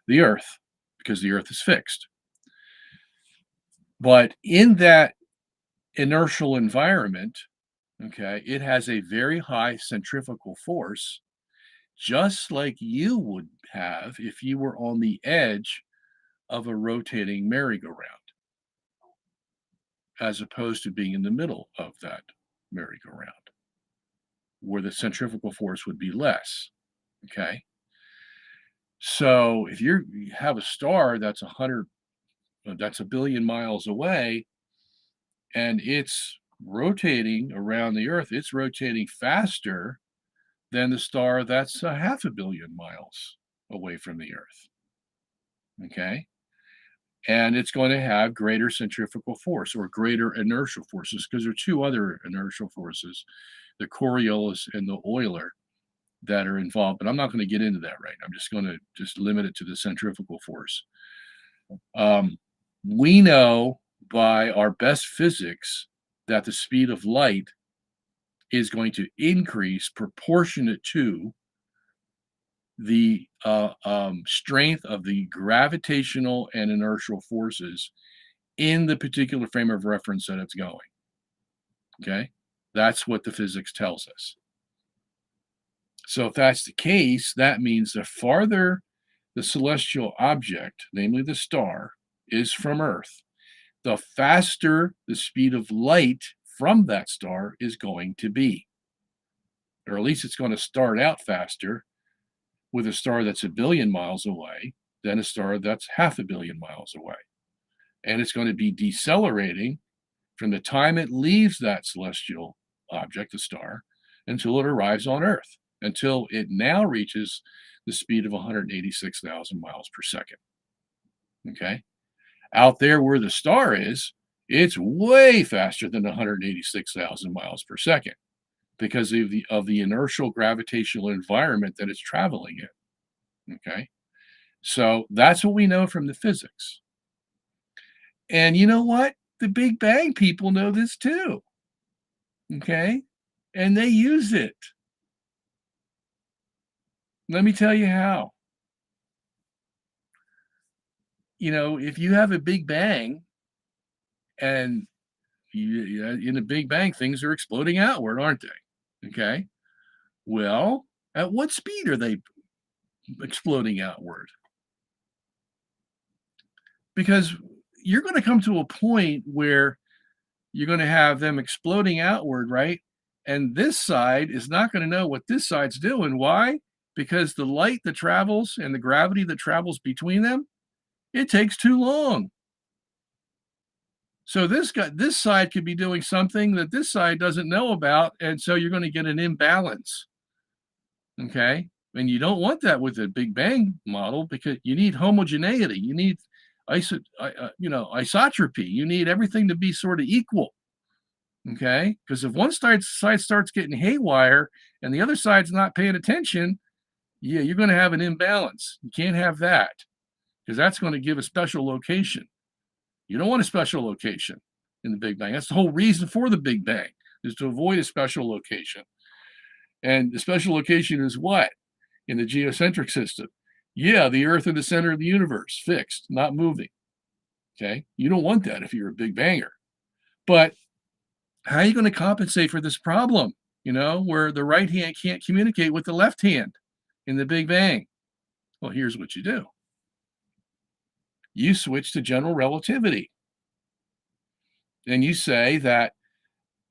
the Earth because the Earth is fixed. But in that inertial environment, okay, it has a very high centrifugal force, just like you would have if you were on the edge of a rotating merry-go-round, as opposed to being in the middle of that merry-go-round, where the centrifugal force would be less. Okay. So if you have a star that's 1 billion miles away, and it's rotating around the Earth, it's rotating faster than the star that's 500 million miles away from the Earth. Okay. And it's going to have greater centrifugal force or greater inertial forces, because there are two other inertial forces, the Coriolis and the Euler, that are involved. But I'm not going to get into that right now. I'm just going to limit it to the centrifugal force. We know by our best physics that the speed of light is going to increase proportionate to the strength of the gravitational and inertial forces in the particular frame of reference that it's going. Okay, that's what the physics tells us. So if that's the case, that means the farther the celestial object, namely the star, is from Earth, the faster the speed of light from that star is going to be. Or at least it's going to start out faster with a star that's 1 billion miles away than a star that's 500 million miles away. And it's going to be decelerating from the time it leaves that celestial object, the star, until it arrives on Earth, until it now reaches the speed of 186,000 miles per second. Okay. Out there where the star is, it's way faster than 186,000 miles per second because of the inertial gravitational environment that it's traveling in. Okay. So that's what we know from the physics. And you know what? The Big Bang people know this too. Okay. And they use it. Let me tell you how. If you have a Big Bang and in a Big Bang, things are exploding outward, aren't they? Okay. Well, at what speed are they exploding outward? Because you're going to come to a point where you're going to have them exploding outward, right? And this side is not going to know what this side's doing. Why? Because the light that travels and the gravity that travels between them, it takes too long. So this side could be doing something that this side doesn't know about, and so you're going to get an imbalance. Okay, and you don't want that with a Big Bang model because you need homogeneity. You need isotropy. You need everything to be sort of equal. Okay, because if one side starts getting haywire and the other side's not paying attention, yeah, you're going to have an imbalance. You can't have that because that's going to give a special location. You don't want a special location in the Big Bang. That's the whole reason for the Big Bang, is to avoid a special location. And the special location is what? In the geocentric system. Yeah, the Earth in the center of the universe, fixed, not moving. Okay, you don't want that if you're a Big Banger. But how are you going to compensate for this problem, where the right hand can't communicate with the left hand in the Big Bang? Well, here's what you do. You switch to general relativity. And you say that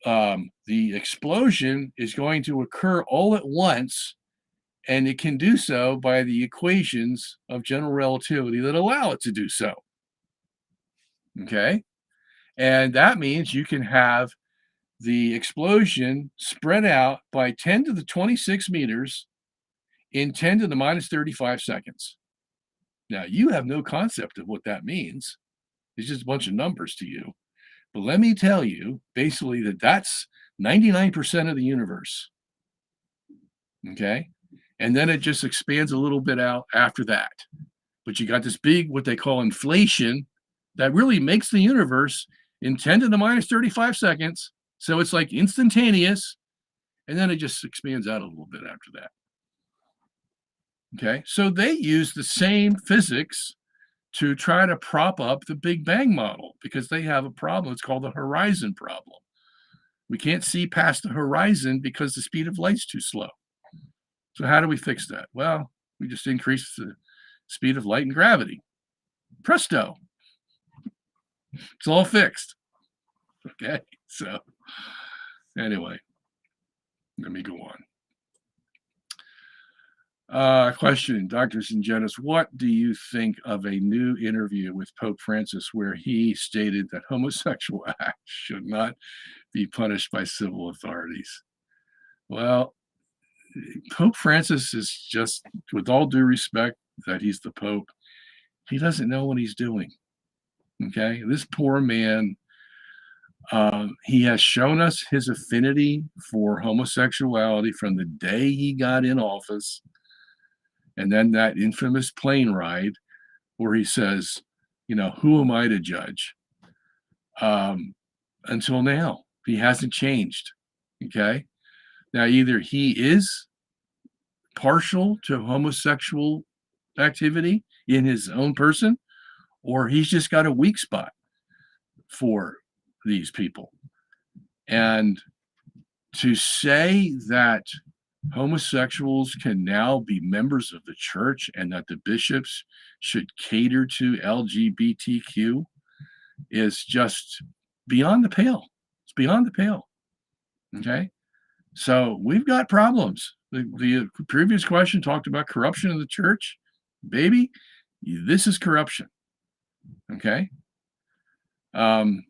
the explosion is going to occur all at once, and it can do so by the equations of general relativity that allow it to do so. Okay? And that means you can have the explosion spread out by 10 to the 26 meters in 10 to the minus 35 seconds. Now, you have no concept of what that means. It's just a bunch of numbers to you. But let me tell you, basically, that's 99% of the universe. Okay? And then it just expands a little bit out after that. But you got this big, what they call inflation, that really makes the universe in 10 to the minus 35 seconds. So it's like instantaneous, and then it just expands out a little bit after that. Okay, so they use the same physics to try to prop up the Big Bang model because they have a problem. It's called the horizon problem. We can't see past the horizon because the speed of light's too slow. So how do we fix that? Well, we just increase the speed of light and gravity. Presto. It's all fixed. Okay, so anyway, let me go on. Question, Dr. Sungenis, what do you think of a new interview with Pope Francis where he stated that homosexual acts should not be punished by civil authorities? Well, Pope Francis is just, with all due respect that he's the Pope, he doesn't know what he's doing. Okay, this poor man, he has shown us his affinity for homosexuality from the day he got in office. And then that infamous plane ride where he says, who am I to judge? Until now, he hasn't changed. Okay. Now, either he is partial to homosexual activity in his own person, or he's just got a weak spot for these people. And to say that homosexuals can now be members of the church and that the bishops should cater to LGBTQ is just beyond the pale. It's beyond the pale. Okay. So we've got problems. The previous question talked about corruption of the church. Baby, this is corruption. Okay. I'm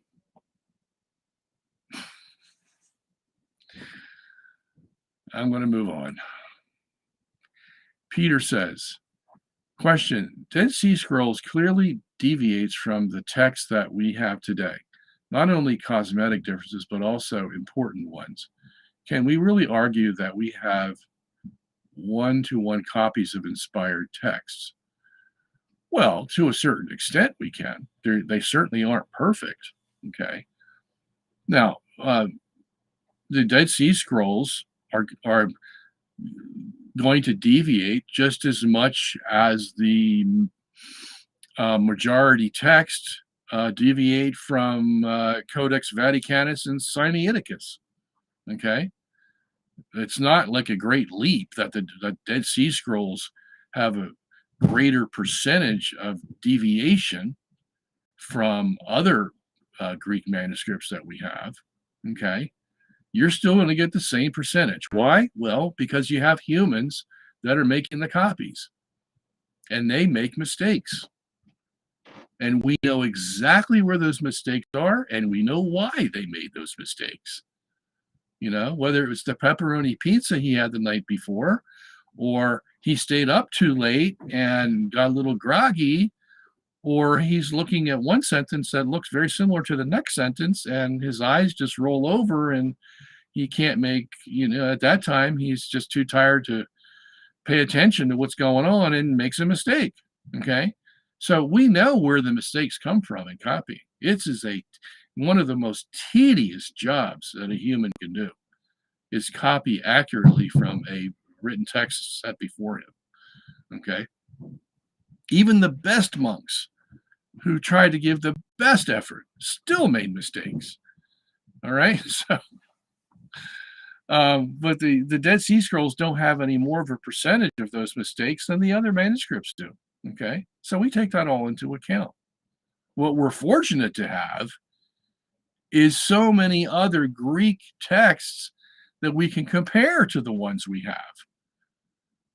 going to move on. Peter says, question, Dead Sea Scrolls clearly deviates from the text that we have today. Not only cosmetic differences, but also important ones. Can we really argue that we have one-to-one copies of inspired texts? Well, to a certain extent, we can. They certainly aren't perfect. Okay. Now, the Dead Sea Scrolls are going to deviate just as much as the majority text deviate from Codex Vaticanus and Sinaiticus. Okay. It's not like a great leap that the Dead Sea Scrolls have a greater percentage of deviation from other Greek manuscripts that we have. Okay. You're still going to get the same percentage. Why? Well, because you have humans that are making the copies and they make mistakes. And we know exactly where those mistakes are, and we know why they made those mistakes. Whether it was the pepperoni pizza he had the night before, or he stayed up too late and got a little groggy, or he's looking at one sentence that looks very similar to the next sentence, and his eyes just roll over, and he can't make, at that time, he's just too tired to pay attention to what's going on and makes a mistake. Okay. So we know where the mistakes come from in copy. It's one of the most tedious jobs that a human can do is copy accurately from a written text set before him. Okay. Even the best monks who tried to give the best effort still made mistakes. All right. So, but the Dead Sea Scrolls don't have any more of a percentage of those mistakes than the other manuscripts do. Okay. So we take that all into account. What we're fortunate to have is so many other Greek texts that we can compare to the ones we have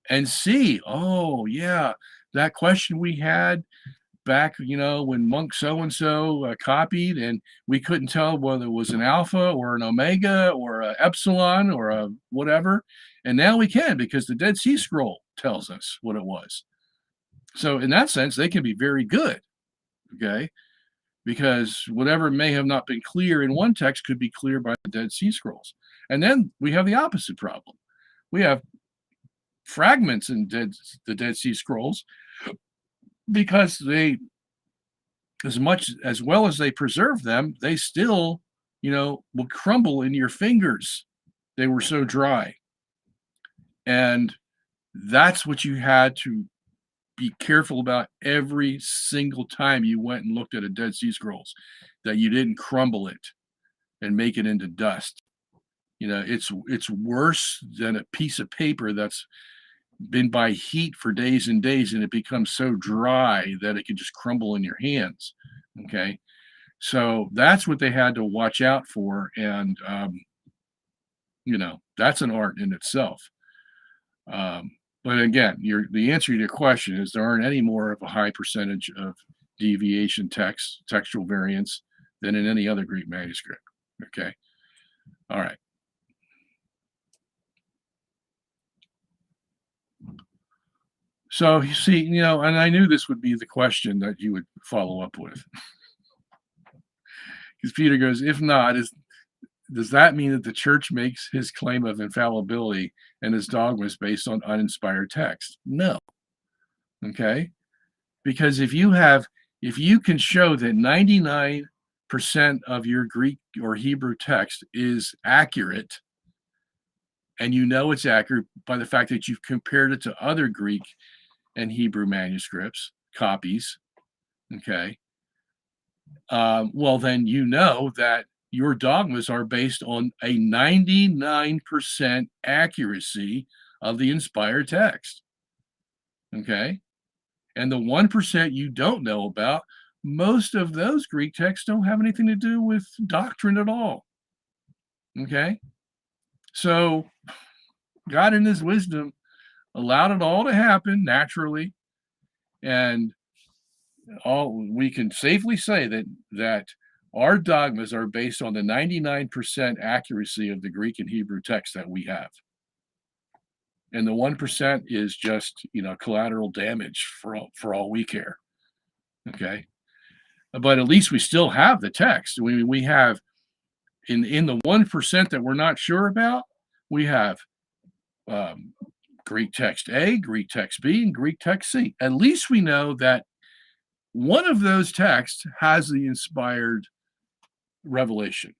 and see, oh, yeah, that question we had back, when monk so-and-so copied, and we couldn't tell whether it was an alpha or an omega or an epsilon or a whatever. And now we can, because the Dead Sea Scroll tells us what it was. So in that sense, they can be very good, okay? Because whatever may have not been clear in one text could be clear by the Dead Sea Scrolls. And then we have the opposite problem. We have fragments in the Dead Sea Scrolls, because they, as well as they preserve them, they still, will crumble in your fingers. They were so dry. And that's what you had to be careful about every single time you went and looked at a Dead Sea Scrolls, that you didn't crumble it and make it into dust. It's worse than a piece of paper that's been by heat for days and days, and it becomes so dry that it can just crumble in your hands. Okay. So that's what they had to watch out for. And, that's an art in itself. But again, the answer to your question is there aren't any more of a high percentage of deviation textual variants than in any other Greek manuscript. Okay. All right. So you see, and I knew this would be the question that you would follow up with. Because Peter goes, if not, does that mean that the church makes his claim of infallibility and his dogmas based on uninspired text? No. Okay. Because if you can show that 99% of your Greek or Hebrew text is accurate, and it's accurate by the fact that you've compared it to other Greek and Hebrew manuscripts, copies, okay, well, then that your dogmas are based on a 99% accuracy of the inspired text, okay? And the 1% you don't know about, most of those Greek texts don't have anything to do with doctrine at all, okay? So God in his wisdom allowed it all to happen naturally, and we can safely say that our dogmas are based on the 99% accuracy of the Greek and Hebrew text that we have. And the 1% is just, collateral damage for all we care. Okay. But at least we still have the text. We have in the 1% that we're not sure about, we have Greek text A, Greek text B, and Greek text C. At least we know that one of those texts has the inspired revelation.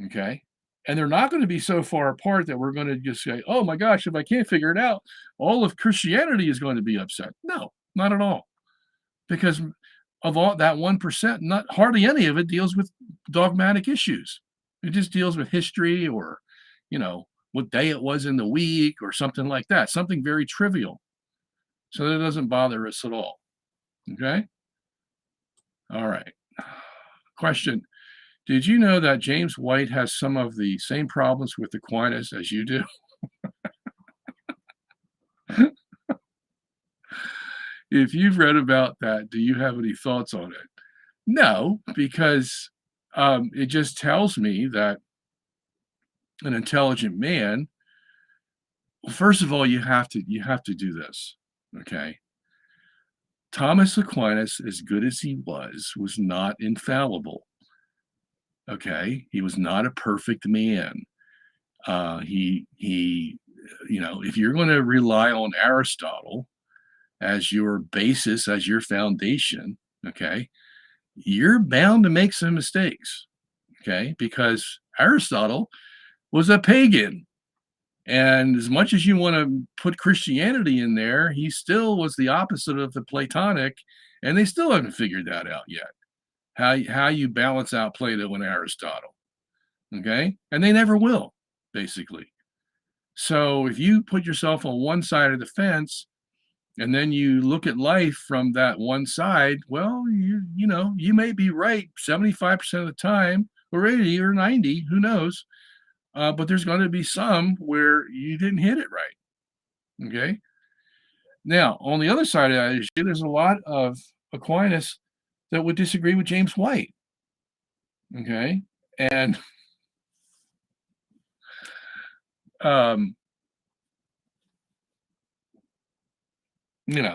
Okay. And they're not going to be so far apart that we're going to just say, oh my gosh, if I can't figure it out, all of Christianity is going to be upset. No, not at all. Because of all that 1%, not hardly any of it deals with dogmatic issues. It just deals with history or, what day it was in the week or something like that, something very trivial. So that doesn't bother us at all. Okay. All right. Question. Did you know that James White has some of the same problems with Aquinas as you do? If you've read about that, do you have any thoughts on it? No, because it just tells me that an intelligent man, well, first of all, you have to do this, okay? Thomas Aquinas, as good as he was not infallible. Okay, he was not a perfect man. He, if you're going to rely on Aristotle as your basis, as your foundation, okay, you're bound to make some mistakes, okay, because Aristotle was a pagan. And as much as you want to put Christianity in there, he still was the opposite of the Platonic, and they still haven't figured that out yet. How you balance out Plato and Aristotle, okay? And they never will, basically. So if you put yourself on one side of the fence and then you look at life from that one side, well, you may be right 75% of the time, or 80 or 90, who knows? But there's going to be some where you didn't hit it right. Okay. Now, on the other side of that issue, there's a lot of Aquinas that would disagree with James White. Okay. And,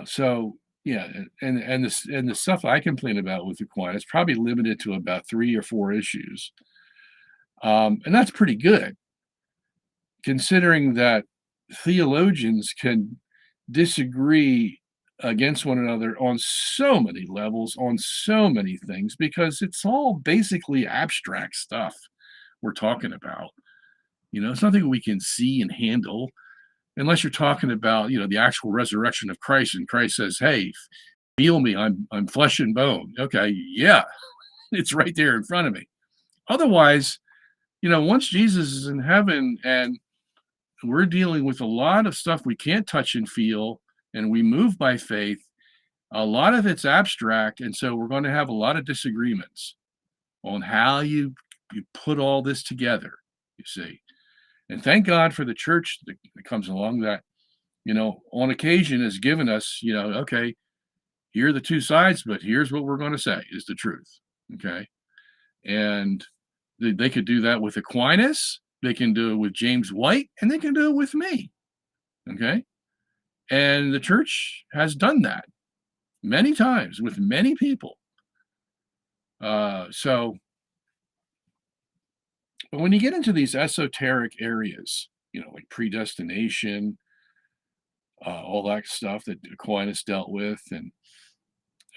so yeah, and the stuff I complain about with Aquinas probably limited to about 3 or 4 issues. And that's pretty good, considering that theologians can disagree against one another on so many levels, on so many things, because it's all basically abstract stuff we're talking about. It's nothing we can see and handle unless you're talking about, the actual resurrection of Christ. And Christ says, "Hey, feel me, I'm flesh and bone." Okay, yeah, it's right there in front of me. Otherwise, once Jesus is in heaven and we're dealing with a lot of stuff we can't touch and feel, and we move by faith, a lot of it's abstract, and so we're going to have a lot of disagreements on how you put all this together, you see. And thank God for the church that comes along that, on occasion has given us, okay, here are the two sides, but here's what we're going to say is the truth. Okay. And they could do that with Aquinas, they can do it with James White, and they can do it with me. Okay. And the church has done that many times with many people. So but when you get into these esoteric areas, like predestination, all that stuff that Aquinas dealt with, and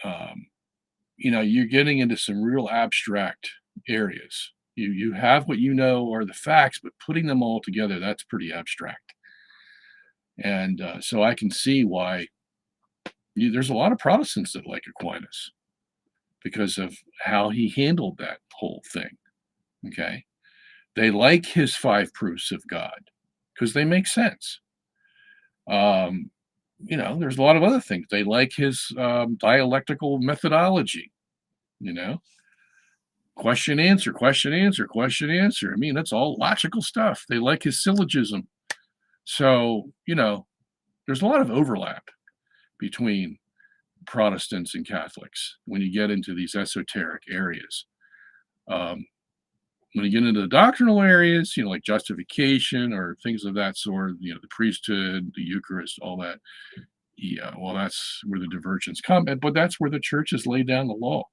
um, you're getting into some real abstract areas. You have what are the facts, but putting them all together, that's pretty abstract. And so I can see why there's a lot of Protestants that like Aquinas because of how he handled that whole thing. Okay. They like his 5 proofs of God because they make sense. There's a lot of other things. They like his dialectical methodology, you know, question, answer, question, answer, question, answer. I mean, that's all logical stuff. They like his syllogism. So, there's a lot of overlap between Protestants and Catholics when you get into these esoteric areas. When you get into the doctrinal areas, like justification or things of that sort, the priesthood, the Eucharist, all that. Yeah, well, that's where the divergence come, but that's where the church has laid down the law.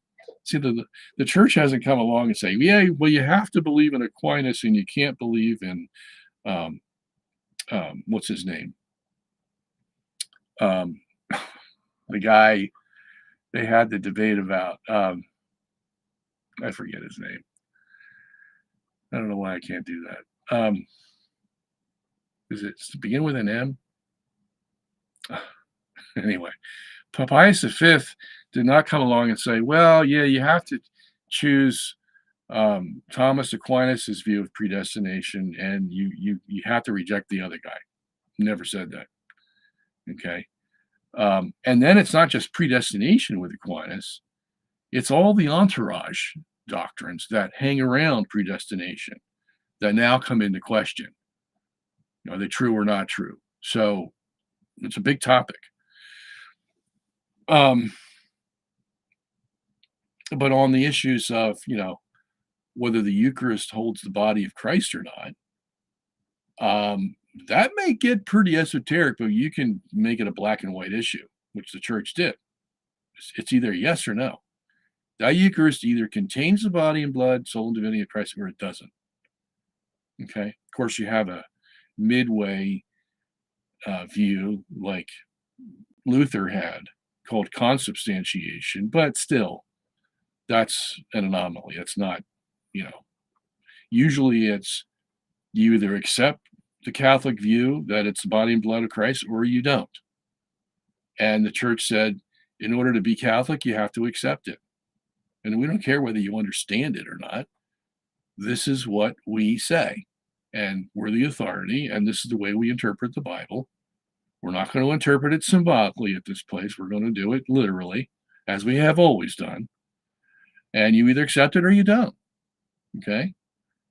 See, the church hasn't come along and say, yeah, well, you have to believe in Aquinas and you can't believe in, what's his name? The guy they had the debate about, I forget his name. I don't know why I can't do that. Does it begin with an M? Anyway, Pius V did not come along and say, well, yeah, you have to choose Thomas Aquinas' view of predestination, and you have to reject the other guy. Never said that. Okay. And then it's not just predestination with Aquinas, it's all the entourage doctrines that hang around predestination that now come into question. Are they true or not true? So it's a big topic. But on the issues of, whether the Eucharist holds the body of Christ or not, that may get pretty esoteric, but you can make it a black and white issue, which the church did. It's either yes or no. That Eucharist either contains the body and blood, soul, and divinity of Christ, or it doesn't. Okay. Of course, you have a midway view like Luther had called consubstantiation, but still, that's an anomaly. It's not, you know, usually it's you either accept the Catholic view that it's the body and blood of Christ or you don't. And the church said, in order to be Catholic, you have to accept it. And we don't care whether you understand it or not. This is what we say. And we're the authority, and this is the way we interpret the Bible. We're not going to interpret it symbolically at this place. We're going to do it literally, as we have always done. And you either accept it or you don't. Okay?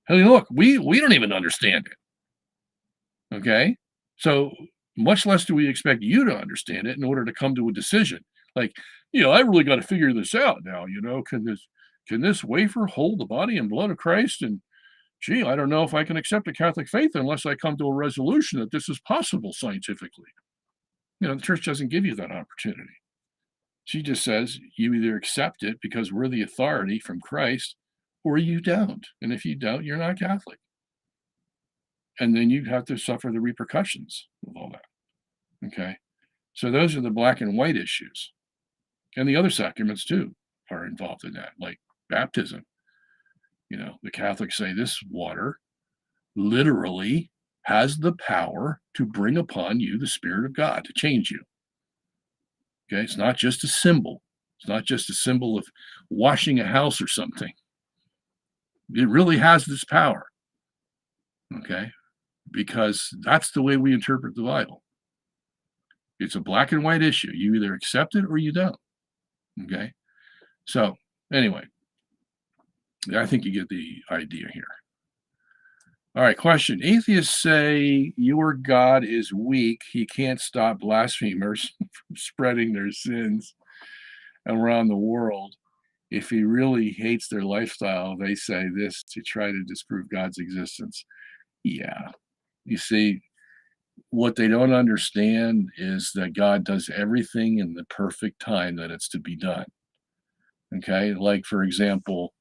I mean, look, we don't even understand it. Okay? So much less do we expect you to understand it in order to come to a decision. Like, I really got to figure this out now. Can this wafer hold the body and blood of Christ? And gee, I don't know if I can accept the Catholic faith unless I come to a resolution that this is possible scientifically. The church doesn't give you that opportunity. She just says you either accept it because we're the authority from Christ, or you don't. And if you don't, you're not Catholic. And then you have to suffer the repercussions of all that. Okay. So those are the black and white issues. And the other sacraments too are involved in that, like baptism. The Catholics say this water literally has the power to bring upon you the Spirit of God, to change you. Okay, it's not just a symbol. It's not just a symbol of washing a house or something. It really has this power. Okay, because that's the way we interpret the Bible. It's a black and white issue. You either accept it or you don't. Okay, so anyway, I think you get the idea here. All right, question. Atheists say your God is weak. He can't stop blasphemers from spreading their sins around the world. If he really hates their lifestyle, they say this to try to disprove God's existence. Yeah. You see, what they don't understand is that God does everything in the perfect time that it's to be done. Okay, like for example,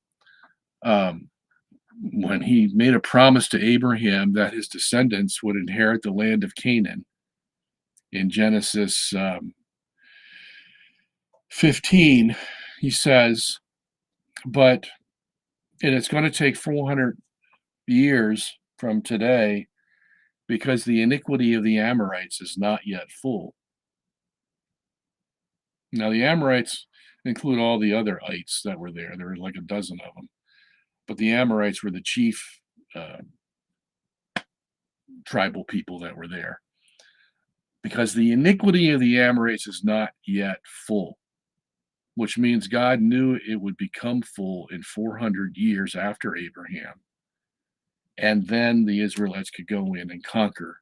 when he made a promise to Abraham that his descendants would inherit the land of Canaan in Genesis 15, he says, and it's going to take 400 years from today because the iniquity of the Amorites is not yet full. Now, the Amorites include all the other ites that were there. There were like a dozen of them. But the Amorites were the chief tribal people that were there. Because the iniquity of the Amorites is not yet full, which means God knew it would become full in 400 years after Abraham. And then the Israelites could go in and conquer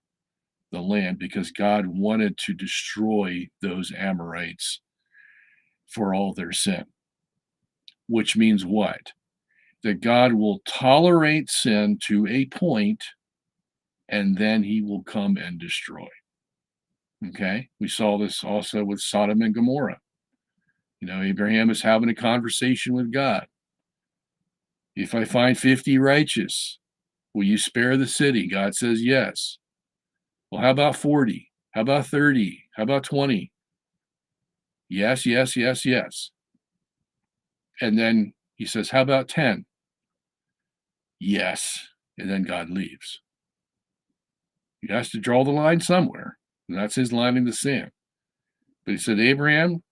the land because God wanted to destroy those Amorites for all their sin. Which means what? That God will tolerate sin to a point, and then he will come and destroy. Okay? We saw this also with Sodom and Gomorrah. Abraham is having a conversation with God. If I find 50 righteous, will you spare the city? God says yes. Well, how about 40? How about 30? How about 20? Yes, yes, yes, yes. And then he says, how about 10? Yes. And then God leaves. He has to draw the line somewhere. And that's his line in the sand. But he said, Abraham,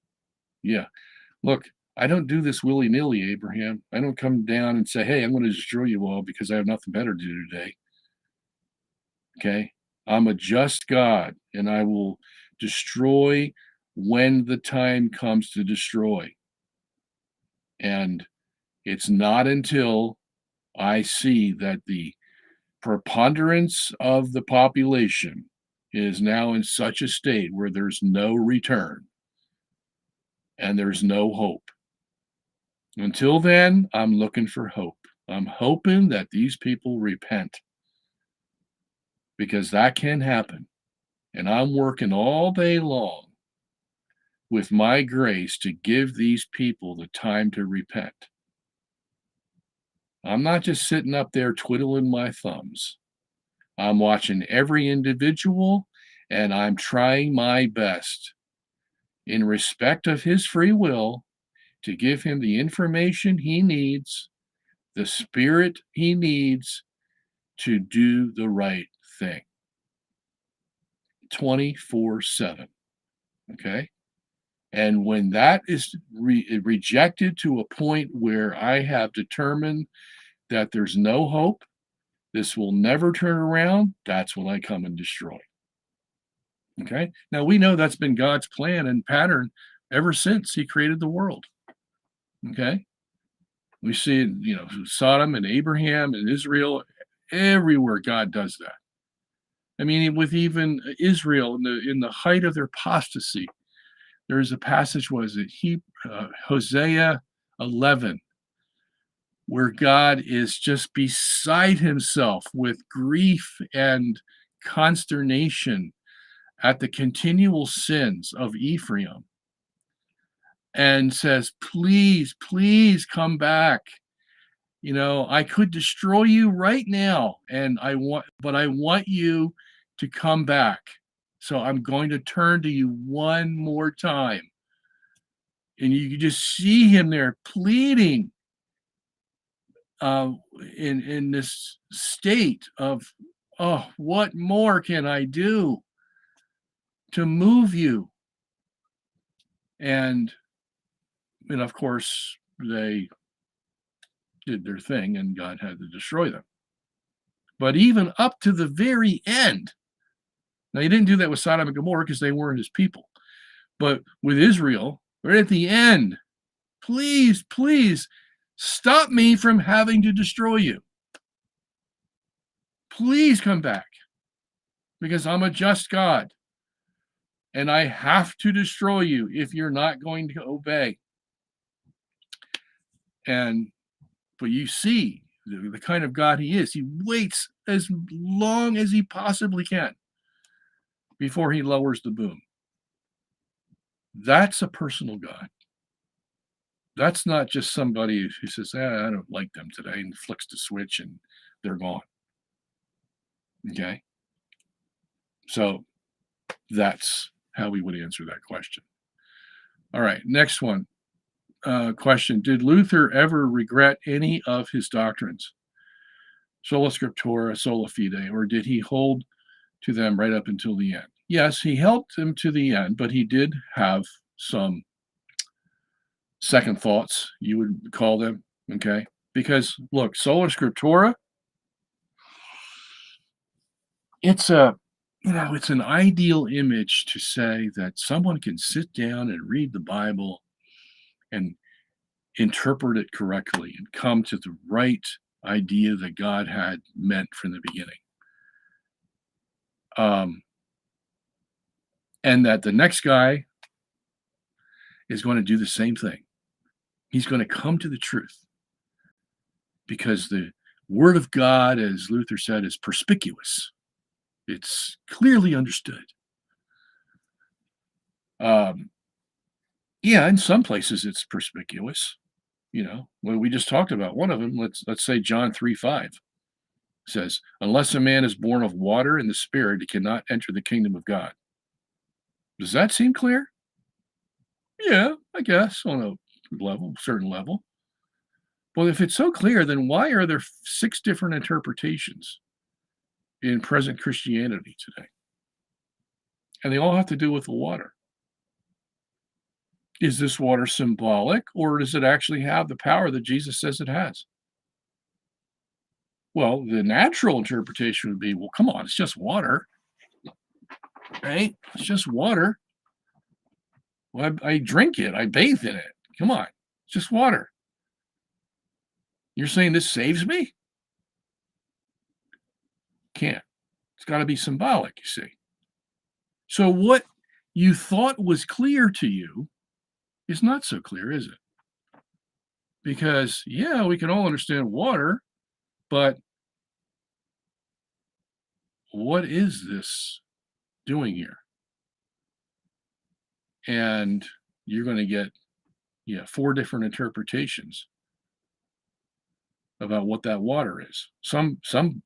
yeah, look, I don't do this willy-nilly, Abraham. I don't come down and say, hey, I'm going to destroy you all because I have nothing better to do today. Okay? I'm a just God, and I will destroy when the time comes to destroy. And it's not until I see that the preponderance of the population is now in such a state where there's no return and there's no hope. Until then, I'm looking for hope. I'm hoping that these people repent because that can happen. And I'm working all day long with my grace to give these people the time to repent. I'm not just sitting up there twiddling my thumbs. I'm watching every individual and I'm trying my best in respect of his free will to give him the information he needs, the spirit he needs to do the right thing 24/7. Okay. And when that is rejected to a point where I have determined that there's no hope, this will never turn around, that's when I come and destroy. Okay. Now we know that's been God's plan and pattern ever since he created the world. Okay. We see it, Sodom and Abraham and Israel, everywhere God does that. I mean, with even Israel in the height of their apostasy, there's a passage, Hosea 11, where God is just beside himself with grief and consternation at the continual sins of Ephraim and says, please, please come back. I could destroy you right now, but I want you to come back. So I'm going to turn to you one more time. And you can just see him there pleading in this state of, oh, what more can I do to move you? And of course, they did their thing and God had to destroy them. But even up to the very end, now he didn't do that with Sodom and Gomorrah because they weren't his people. But with Israel, right at the end, please, please stop me from having to destroy you. Please come back because I'm a just God and I have to destroy you if you're not going to obey. But you see the kind of God he is. He waits as long as he possibly can before he lowers the boom. That's a personal God. That's not just somebody who says, I don't like them today, and flicks the switch and they're gone. Okay? So that's how we would answer that question. All right, next one. Question. Did Luther ever regret any of his doctrines? Sola Scriptura, sola fide, or did he hold to them right up until the end? Yes, he held them to the end, but he did have some second thoughts, you would call them, okay? Because look, sola Scriptura, it's an ideal image to say that someone can sit down and read the Bible and interpret it correctly and come to the right idea that God had meant from the beginning. And that the next guy is going to do the same thing. He's going to come to the truth because the Word of God, as Luther said, is perspicuous. It's clearly understood. Yeah, in some places it's perspicuous. Well, we just talked about one of them. Let's say John 3:5 says, "Unless a man is born of water and the Spirit, he cannot enter the kingdom of God." Does that seem clear? Yeah, I guess on a certain level. Well, if it's so clear, then why are there 6 different interpretations in present Christianity today? And they all have to do with the water. Is this water symbolic, or does it actually have the power that Jesus says it has? Well, the natural interpretation would be, well, come on, it's just water, right? It's just water. Well, I drink it, I bathe in it. Come on, it's just water. You're saying this saves me? Can't. It's got to be symbolic, you see. So what you thought was clear to you is not so clear, is it? Because, yeah, we can all understand water, but what is this doing here? and you're going to get 4 different interpretations about what that water is. Some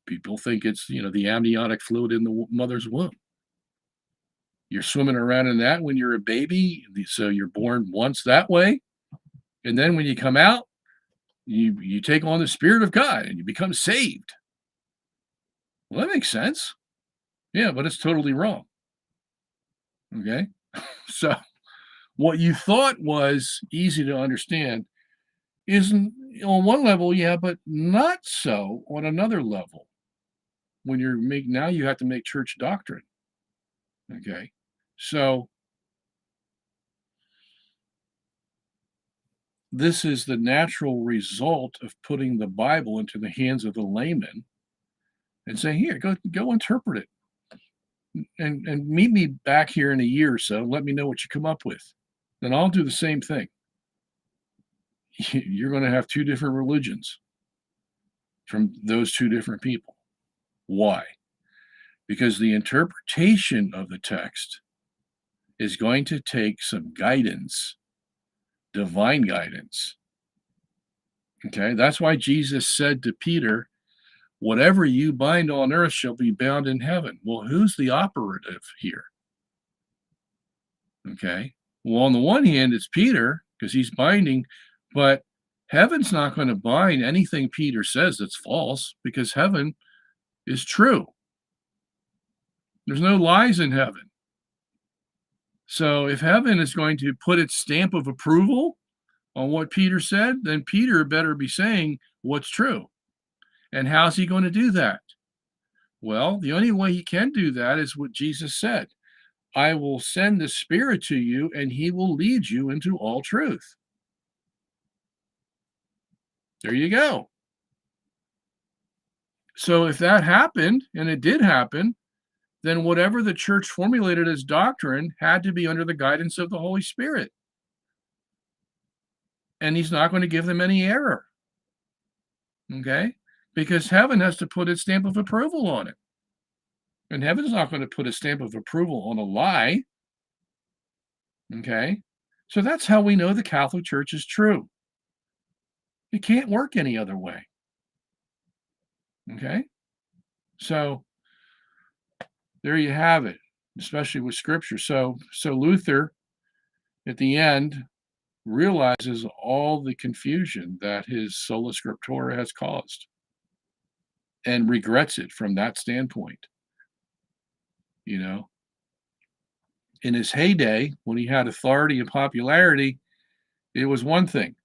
people think it's the amniotic fluid in the mother's womb. You're swimming around in that when you're a baby, so you're born once that way, and then when you come out, you take on the Spirit of God and you become saved. Well, that makes sense. Yeah, but it's totally wrong. Okay? So what you thought was easy to understand isn't on one level, yeah, but not so on another level. When now you have to make church doctrine. Okay? So this is the natural result of putting the Bible into the hands of the layman and saying, here, go interpret it. And meet me back here in a year or so. Let me know what you come up with. Then I'll do the same thing. You're going to have 2 different religions from those 2 different people. Why? Because the interpretation of the text is going to take some guidance, divine guidance. Okay, that's why Jesus said to Peter, whatever you bind on earth shall be bound in heaven. Well, who's the operative here? Okay. Well, on the one hand, it's Peter because he's binding, but heaven's not going to bind anything Peter says that's false because heaven is true. There's no lies in heaven. So if heaven is going to put its stamp of approval on what Peter said, then Peter better be saying what's true. And how's he going to do that? Well, the only way he can do that is what Jesus said. I will send the Spirit to you, and he will lead you into all truth. There you go. So if that happened, and it did happen, then whatever the church formulated as doctrine had to be under the guidance of the Holy Spirit. And he's not going to give them any error. Okay? Because heaven has to put its stamp of approval on it. And heaven's not going to put a stamp of approval on a lie. Okay? So that's how we know the Catholic Church is true. It can't work any other way. Okay? So there you have it, especially with Scripture. So Luther, at the end, realizes all the confusion that his sola scriptura has caused and regrets it from that standpoint. In his heyday, when he had authority and popularity, it was one thing,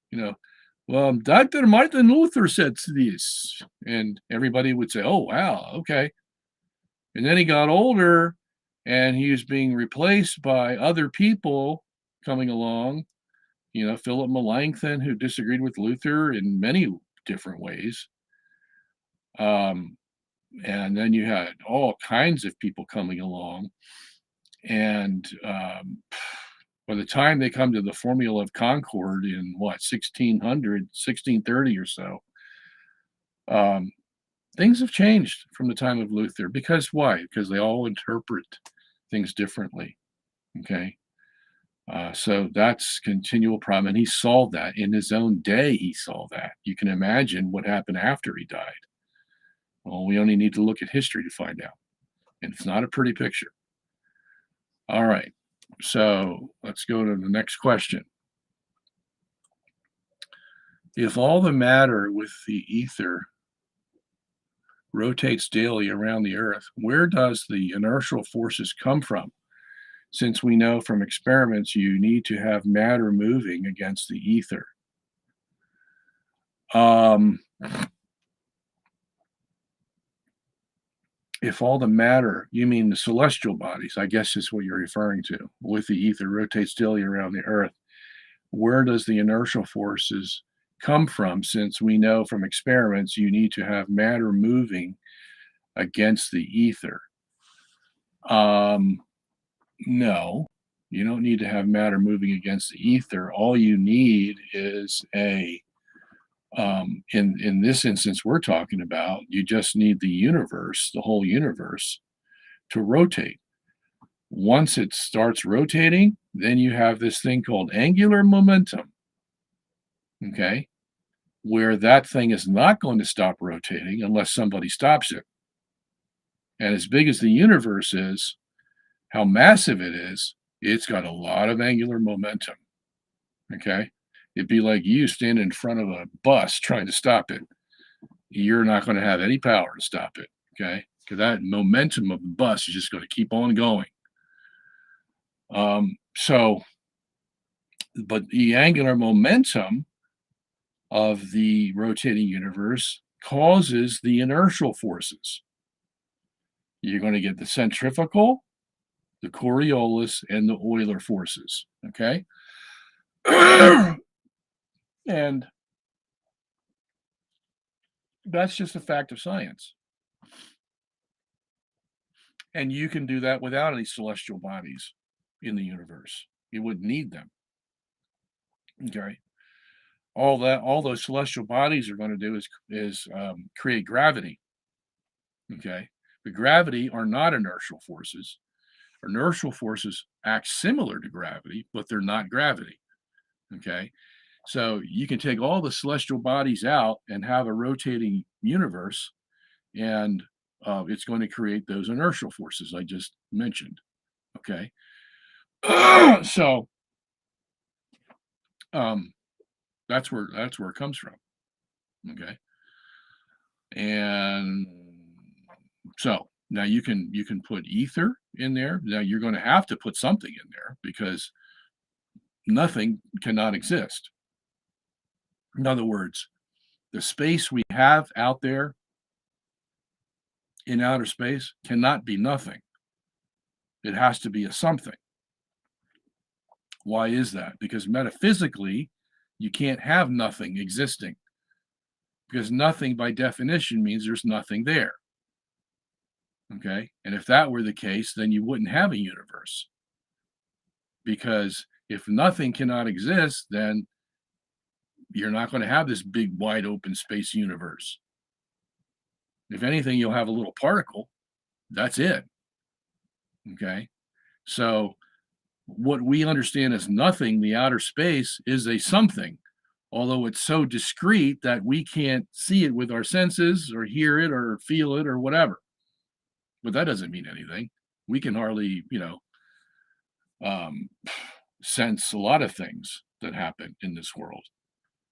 well, Dr. Martin Luther said this, and everybody would say, oh, wow, okay. And then he got older, and he was being replaced by other people coming along, Philip Melanchthon, who disagreed with Luther in many different ways. And then you had all kinds of people coming along. And by the time they come to the Formula of Concord in 1630 or so, things have changed from the time of Luther. Because why? Because they all interpret things differently. Okay. So that's continual problem. And he solved that in his own day. He saw that. You can imagine what happened after he died. Well, we only need to look at history to find out. And it's not a pretty picture. All right. So let's go to the next question. If all the matter with the ether rotates daily around the earth, where does the inertial forces come from? Since we know from experiments you need to have matter moving against the ether. If all the matter, you mean the celestial bodies, I guess is what you're referring to, with the ether rotates daily around the earth, where does the inertial forces come from? Since we know from experiments you need to have matter moving against the ether. No, you don't need to have matter moving against the ether. All you need is in this instance we're talking about, you just need the universe, the whole universe, to rotate. Once it starts rotating, Then you have this thing called angular momentum, okay, where that thing is not going to stop rotating unless somebody stops it. And as big as the universe is, how massive it is, it's got a lot of angular momentum, okay? It'd be like you standing in front of a bus trying to stop it. You're not going to have any power to stop it, okay? Because that momentum of the bus is just going to keep on going. But the angular momentum of the rotating universe causes the inertial forces. You're going to get the centrifugal, the Coriolis, and the Euler forces, okay? And that's just a fact of science. And you can do that without any celestial bodies in the universe. You wouldn't need them. Okay. All those celestial bodies are going to do is create gravity. Okay. But gravity are not inertial forces. Inertial forces act similar to gravity, but they're not gravity. Okay. So you can take all the celestial bodies out and have a rotating universe, and it's going to create those inertial forces I just mentioned. Okay. So that's where it comes from. Okay. And so now you can put ether in there. Now you're going to have to put something in there because nothing cannot exist. In other words, the space we have out there in outer space cannot be nothing. It has to be a something. Why is that? Because metaphysically, you can't have nothing existing. Because nothing by definition means there's nothing there. Okay? And if that were the case, then you wouldn't have a universe. Because if nothing cannot exist, then you're not going to have this big, wide open space universe. If anything, you'll have a little particle. That's it. Okay? So what we understand as nothing, the outer space, is a something, although it's so discrete that we can't see it with our senses or hear it or feel it or whatever. But that doesn't mean anything. We can hardly, sense a lot of things that happen in this world.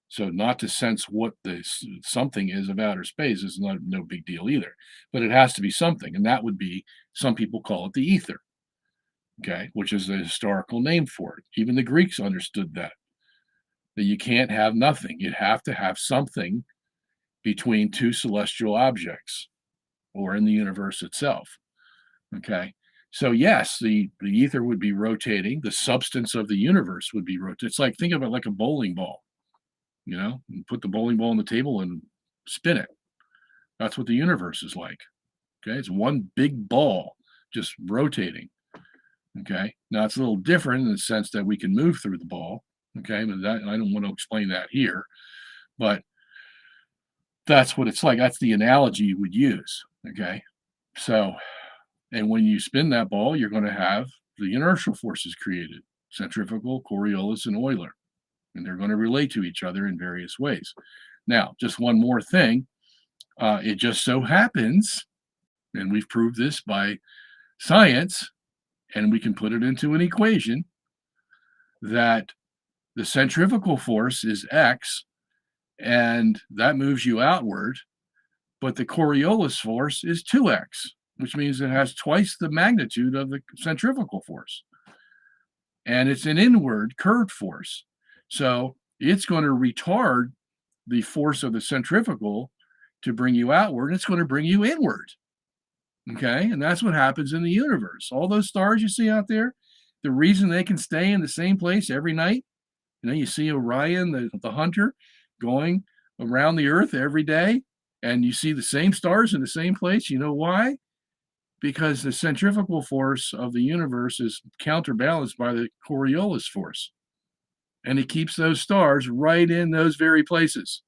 So not to sense what the something is of outer space is no big deal either. But it has to be something, and that would be, some people call it the ether, okay, which is a historical name for it. Even the Greeks understood that you can't have nothing. You have to have something between two celestial objects or in the universe itself. Okay. So yes, the ether would be rotating. The substance of the universe would be rotating. It's like, think of it like a bowling ball, you put the bowling ball on the table and spin it. That's what the universe is like. Okay. It's one big ball just rotating. Okay. Now it's a little different in the sense that we can move through the ball. Okay. But I don't want to explain that here, but that's what it's like. That's the analogy you would use. Okay. So, and when you spin that ball, you're going to have the inertial forces created, centrifugal, Coriolis, and Euler, and they're going to relate to each other in various ways. Now, just one more thing. It just so happens, and we've proved this by science, and we can put it into an equation, that the centrifugal force is X, and that moves you outward, but the Coriolis force is 2x, which means it has twice the magnitude of the centrifugal force. And it's an inward curved force. So it's going to retard the force of the centrifugal to bring you outward, and it's going to bring you inward. Okay, and that's what happens in the universe. All those stars you see out there, the reason they can stay in the same place every night, you see Orion, the hunter, going around the earth every day, and you see the same stars in the same place. You know why? Because the centrifugal force of the universe is counterbalanced by the Coriolis force, and it keeps those stars right in those very places.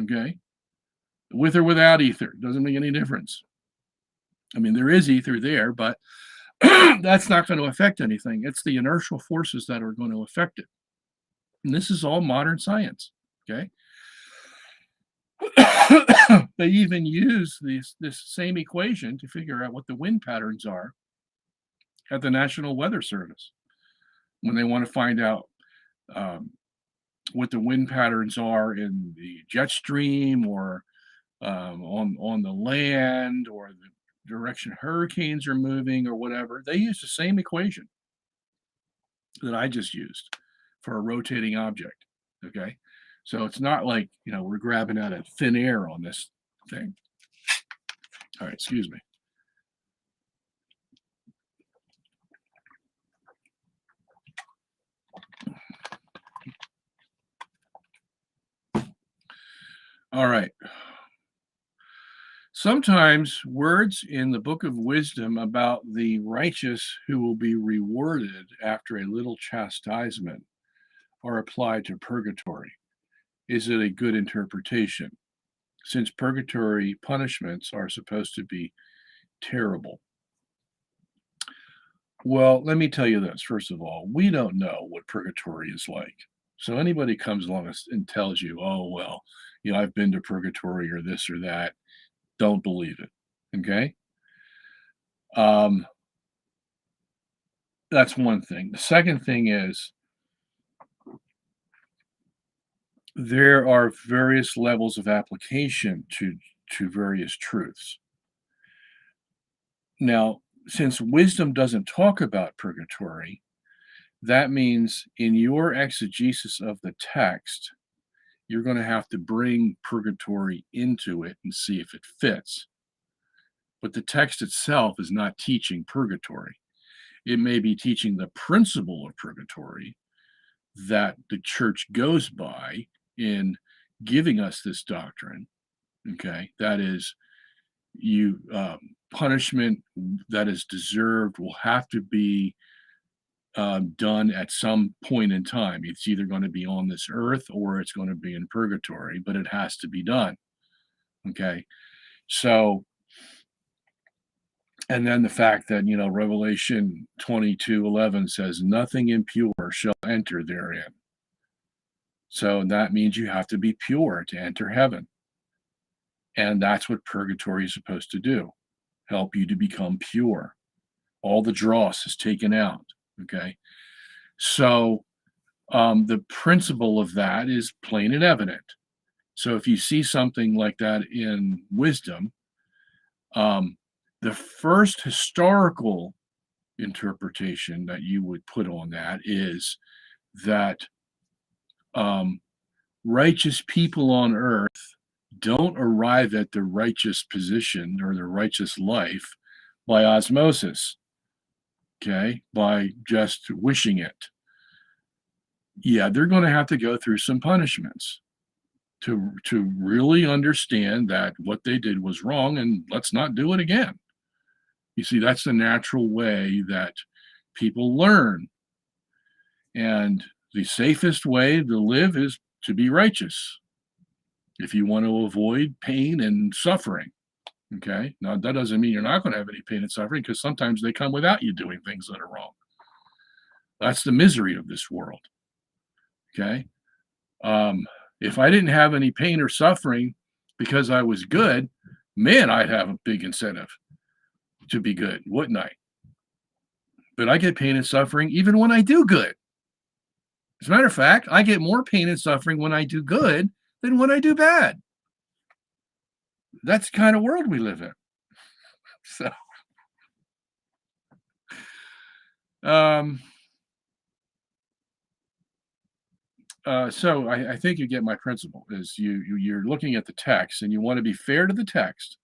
Okay, with or without ether, doesn't make any difference. I mean, there is ether there, but that's not going to affect anything. It's the inertial forces that are going to affect it. And this is all modern science. Okay. They even use this same equation to figure out what the wind patterns are at the National Weather Service when they want to find out what the wind patterns are in the jet stream or on the land or the direction hurricanes are moving or whatever. They use the same equation that I just used for a rotating object. Okay. So it's not like, we're grabbing out of thin air on this thing. All right, excuse me. All right. Sometimes words in the book of wisdom about the righteous who will be rewarded after a little chastisement are applied to purgatory. Is it a good interpretation? Since purgatory punishments are supposed to be terrible. Well, let me tell you this. First of all, we don't know what purgatory is like. So anybody comes along and tells you, oh, well, I've been to purgatory or this or that, don't believe it. Okay. That's one thing. The second thing is there are various levels of application to various truths. Now, since wisdom doesn't talk about purgatory, that means in your exegesis of the text, you're going to have to bring purgatory into it and see if it fits. But the text itself is not teaching purgatory. It may be teaching the principle of purgatory that the church goes by in giving us this doctrine. Okay, that is, punishment that is deserved will have to be done at some point in time. It's either going to be on this earth or it's going to be in purgatory, but it has to be done. Okay, so, and then the fact that Revelation 22:11 says nothing impure shall enter therein. So that means you have to be pure to enter heaven. And that's what purgatory is supposed to do, help you to become pure. All the dross is taken out. Okay. So the principle of that is plain and evident. So if you see something like that in wisdom, the first historical interpretation that you would put on that is that righteous people on earth don't arrive at the righteous position or the righteous life by osmosis, okay, by just wishing it. Yeah, they're going to have to go through some punishments to really understand that what they did was wrong and let's not do it again. You see, that's the natural way that people learn. And the safest way to live is to be righteous if you want to avoid pain and suffering. Okay. Now, that doesn't mean you're not going to have any pain and suffering because sometimes they come without you doing things that are wrong. That's the misery of this world. Okay. If I didn't have any pain or suffering because I was good, man, I'd have a big incentive to be good, wouldn't I? But I get pain and suffering even when I do good. As a matter of fact, I get more pain and suffering when I do good than when I do bad. That's the kind of world we live in. So, I think you get my principle. Is you're looking at the text and you want to be fair to the text.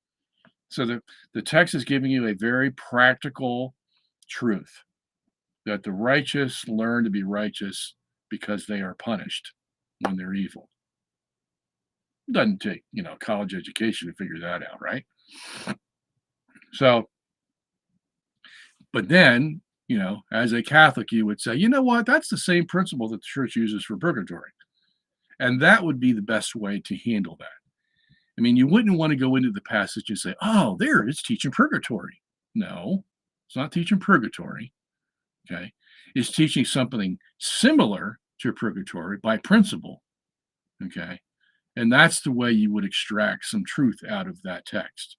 So the text is giving you a very practical truth that the righteous learn to be righteous because they are punished when they're evil. Doesn't take college education to figure that out, right? So, but then as a Catholic, you would say, you know what? That's the same principle that the church uses for purgatory, and that would be the best way to handle that. You wouldn't want to go into the passage and say, oh, there it's teaching purgatory. No, It's not teaching purgatory, okay? It's teaching something similar to purgatory by principle, okay? And that's the way you would extract some truth out of that text,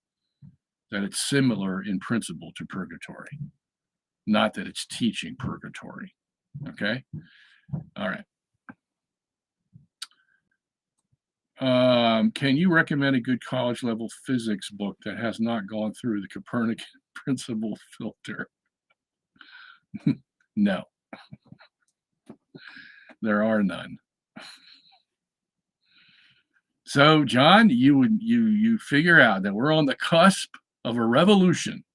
that it's similar in principle to purgatory, not that it's teaching purgatory, okay? All right. Can you recommend a good college level physics book that has not gone through the Copernican principle filter? No, there are none. So, John, you figure out that we're on the cusp of a revolution.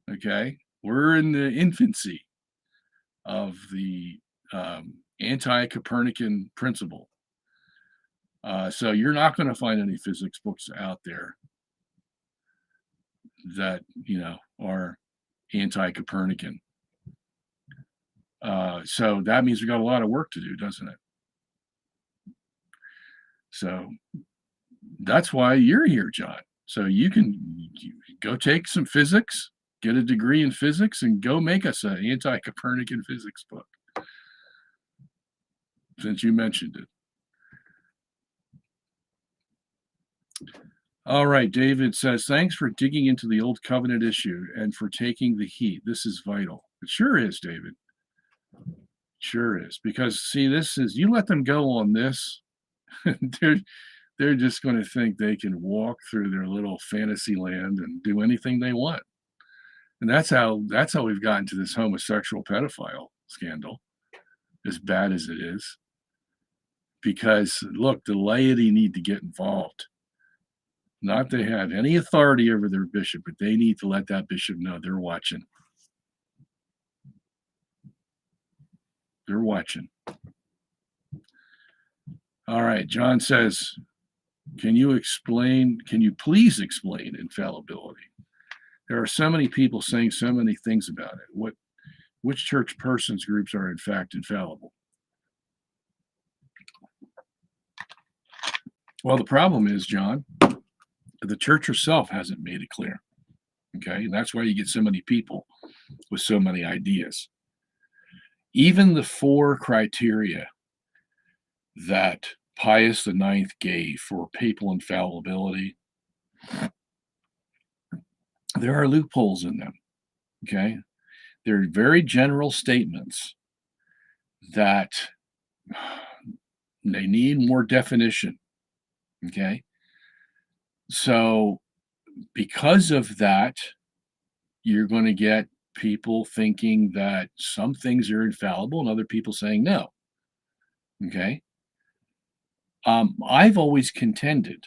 Okay, we're in the infancy of the anti-Copernican principle. So you're not going to find any physics books out there that are anti-Copernican. So that means we got a lot of work to do, doesn't it? So that's why you're here, John. So you go take some physics, get a degree in physics, and go make us an anti-Copernican physics book, since you mentioned it. All right, David says, thanks for digging into the Old Covenant issue and for taking the heat. This is vital. It sure is, David. Sure is. Because, see, this is, you let them go on this, they're just going to think they can walk through their little fantasy land and do anything they want. And that's how we've gotten to this homosexual pedophile scandal, as bad as it is. Because, look, the laity need to get involved. Not they have any authority over their bishop, but they need to let that bishop know they're watching. They're watching. All right, John says, can you please explain infallibility? There are so many people saying so many things about it. Which church persons groups are in fact infallible? Well, the problem is, John, the church herself hasn't made it clear. Okay, and that's why you get so many people with so many ideas. Even the 4 criteria that Pius IX gave for papal infallibility, there are loopholes in them. Okay, they're very general statements that they need more definition. Okay, so because of that, you're going to get people thinking that some things are infallible and other people saying no. Okay. I've always contended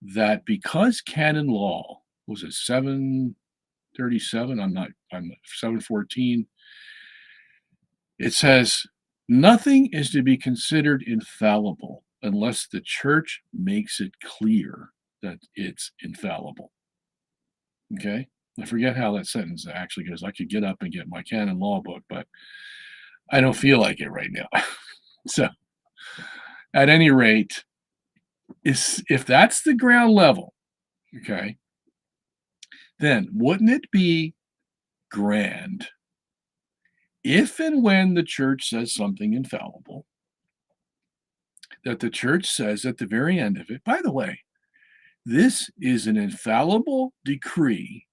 that because canon law was it 737, I'm 714, it says nothing is to be considered infallible unless the church makes it clear that it's infallible. Okay, I forget how that sentence actually goes. I could get up and get my canon law book, but I don't feel like it right now. So at any rate, if that's the ground level, okay, then wouldn't it be grand if and when the church says something infallible, that the church says at the very end of it, by the way, this is an infallible decree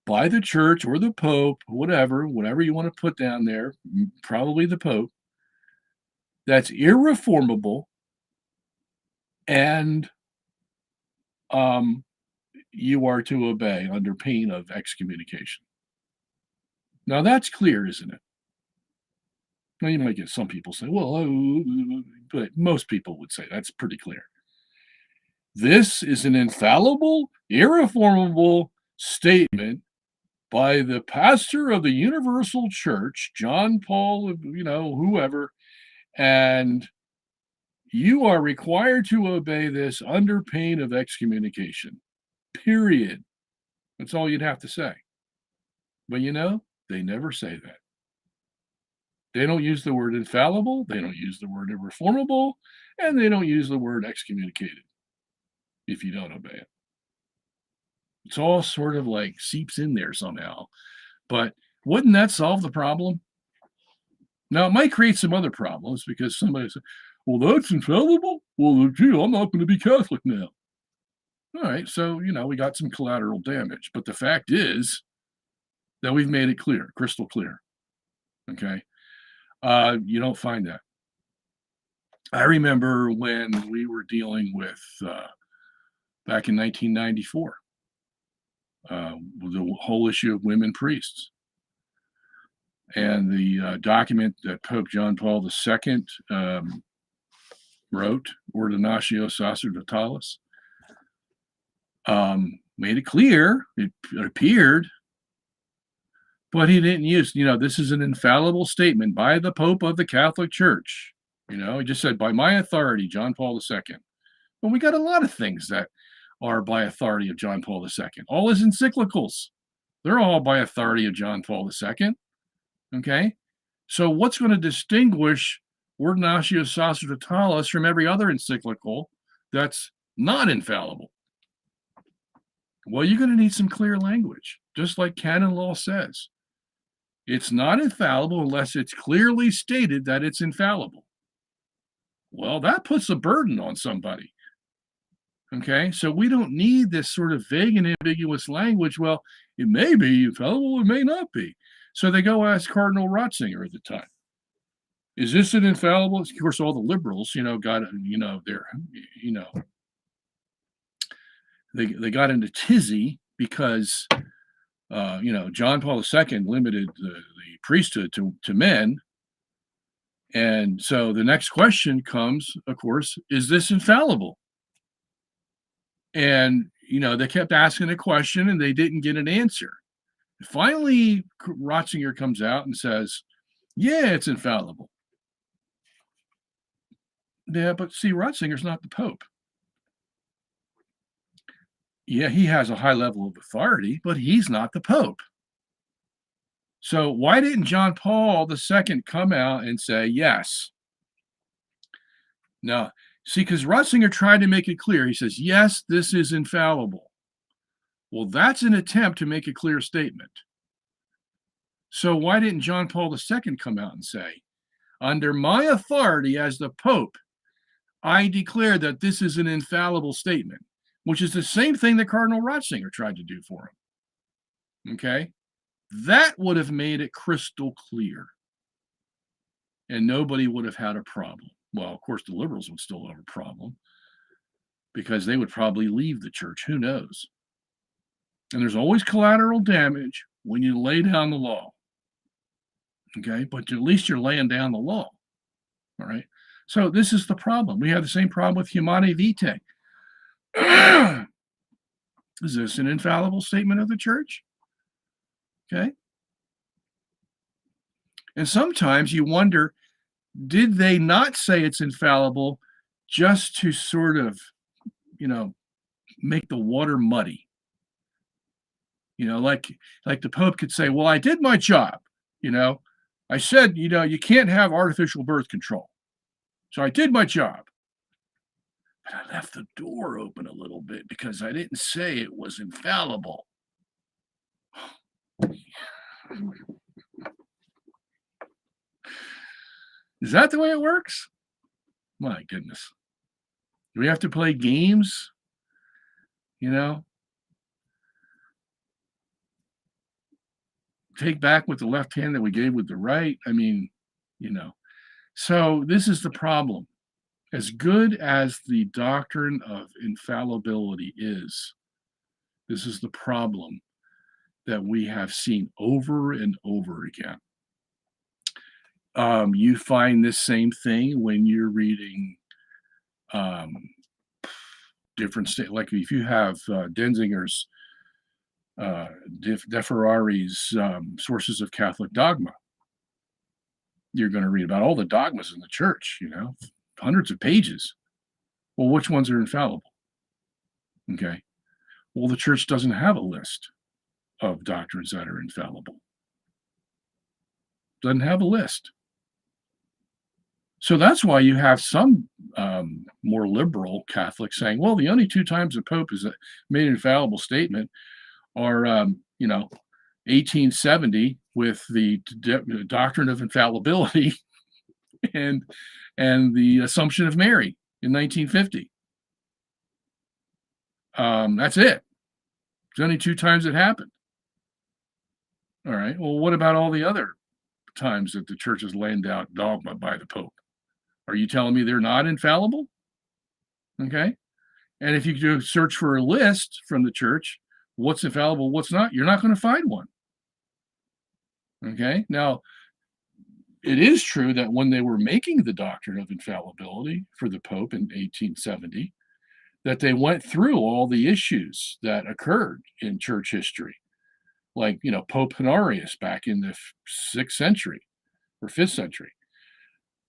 by the church or the Pope, whatever you want to put down there, probably the Pope, that's irreformable, and you are to obey under pain of excommunication. Now that's clear, isn't it? Now you might get some people say, well, but most people would say that's pretty clear. This is an infallible, irreformable statement by the pastor of the Universal Church, John Paul, whoever, and you are required to obey this under pain of excommunication. Period. That's all you'd have to say. But they never say that. They don't use the word infallible, they don't use the word irreformable, and they don't use the word excommunicated if you don't obey it. It's all sort of like seeps in there somehow. But wouldn't that solve the problem? Now, it might create some other problems because somebody said, well, that's infallible. Well, gee, I'm not going to be Catholic now. All right. So, we got some collateral damage. But the fact is that we've made it clear, crystal clear. Okay. You don't find that. I remember when we were dealing with, back in 1994, the whole issue of women priests. And the document that Pope John Paul II wrote, Ordinatio Sacerdotalis, made it clear, it appeared, but he didn't use, this is an infallible statement by the Pope of the Catholic Church. He just said, by my authority, John Paul II. Well, we got a lot of things that are by authority of John Paul II. All his encyclicals, they're all by authority of John Paul II. Okay? So what's going to distinguish Ordinatio Sacerdotalis from every other encyclical that's not infallible? Well, you're going to need some clear language, just like canon law says. It's not infallible unless it's clearly stated that it's infallible. Well, that puts a burden on somebody. Okay, so we don't need this sort of vague and ambiguous language. Well, it may be infallible, it may not be. So they go ask Cardinal Ratzinger at the time, is this an infallible? Of course, all the liberals, got, they got into tizzy because, John Paul II limited the priesthood to men. And so the next question comes, of course, is this infallible? And, they kept asking a question and they didn't get an answer. Finally, Ratzinger comes out and says, yeah, it's infallible. Yeah, but see, Ratzinger's not the Pope. Yeah, he has a high level of authority, but he's not the Pope. So why didn't John Paul II come out and say, yes? Now, see, because Ratzinger tried to make it clear. He says, yes, this is infallible. Well, that's an attempt to make a clear statement. So why didn't John Paul II come out and say, under my authority as the Pope, I declare that this is an infallible statement, which is the same thing that Cardinal Ratzinger tried to do for him. Okay? That would have made it crystal clear. And nobody would have had a problem. Well, of course, the liberals would still have a problem because they would probably leave the church. Who knows? And there's always collateral damage when you lay down the law. Okay? But at least you're laying down the law. All right? So this is the problem. We have the same problem with Humanae Vitae. Is this an infallible statement of the church? Okay. And sometimes you wonder, did they not say it's infallible just to sort of, make the water muddy? Like the Pope could say, well, I did my job. I said, you can't have artificial birth control. So I did my job. But I left the door open a little bit because I didn't say it was infallible. Is that the way it works? My goodness. Do we have to play games? Take back with the left hand that we gave with the right. I mean, So this is the problem. As good as the doctrine of infallibility is, this is the problem that we have seen over and over again. You find this same thing when you're reading different state, like if you have Denzinger's De Ferrari's Sources of Catholic Dogma, you're going to read about all the dogmas in the church, hundreds of pages. Well, which ones are infallible? Okay. Well, the church doesn't have a list of doctrines that are infallible. Doesn't have a list. So that's why you have some more liberal Catholics saying, well, the only two times the Pope has made an infallible statement are, 1870 with the doctrine of infallibility and the Assumption of Mary in 1950. That's it. There's only two times it happened. All right. Well, what about all the other times that the church has laid out dogma by the Pope? Are you telling me they're not infallible? Okay. And if you do search for a list from the church, what's infallible, what's not, you're not going to find one. Okay. Now, it is true that when they were making the doctrine of infallibility for the Pope in 1870, that they went through all the issues that occurred in church history, like, Pope Honorius back in the 6th century or 5th century,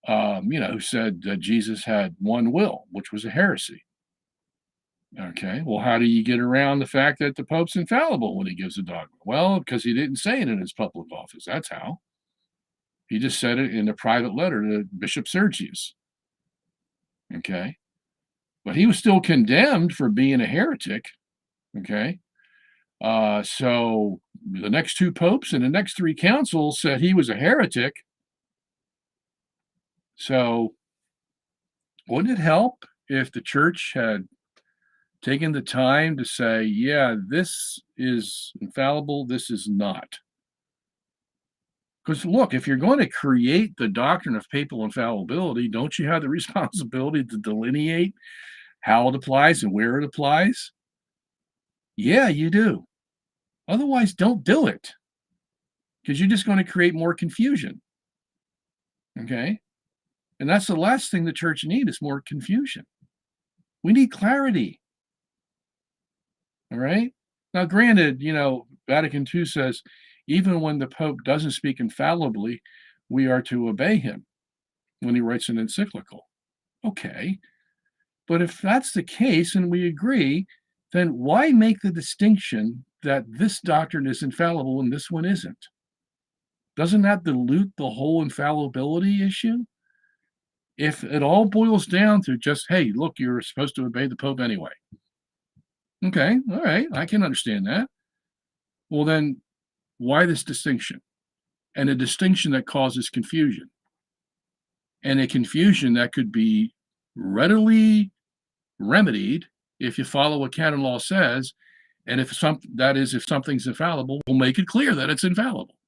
who said that Jesus had one will, which was a heresy. Okay, well, how do you get around the fact that the Pope's infallible when he gives a dogma? Well, because he didn't say it in his public office. That's how. He just said it in a private letter to Bishop Sergius. Okay, but he was still condemned for being a heretic. Okay, so the next two popes and the next three councils said he was a heretic. So wouldn't it help if the church had taken the time to say, yeah, this is infallible, this is not? Because look, if you're going to create the doctrine of papal infallibility, don't you have the responsibility to delineate how it applies and where it applies? Yeah, you do. Otherwise, don't do it, because you're just going to create more confusion. Okay? And that's the last thing the church needs, is more confusion. We need clarity. All right? Now, granted, Vatican II says even when the Pope doesn't speak infallibly, we are to obey him when he writes an encyclical. Okay. But if that's the case and we agree, then why make the distinction that this doctrine is infallible and this one isn't? Doesn't that dilute the whole infallibility issue? If it all boils down to just, hey, look, you're supposed to obey the Pope anyway. Okay, all right, I can understand that. Well, then why this distinction? And a distinction that causes confusion. And a confusion that could be readily remedied if you follow what canon law says, and if something's infallible, we'll make it clear that it's infallible.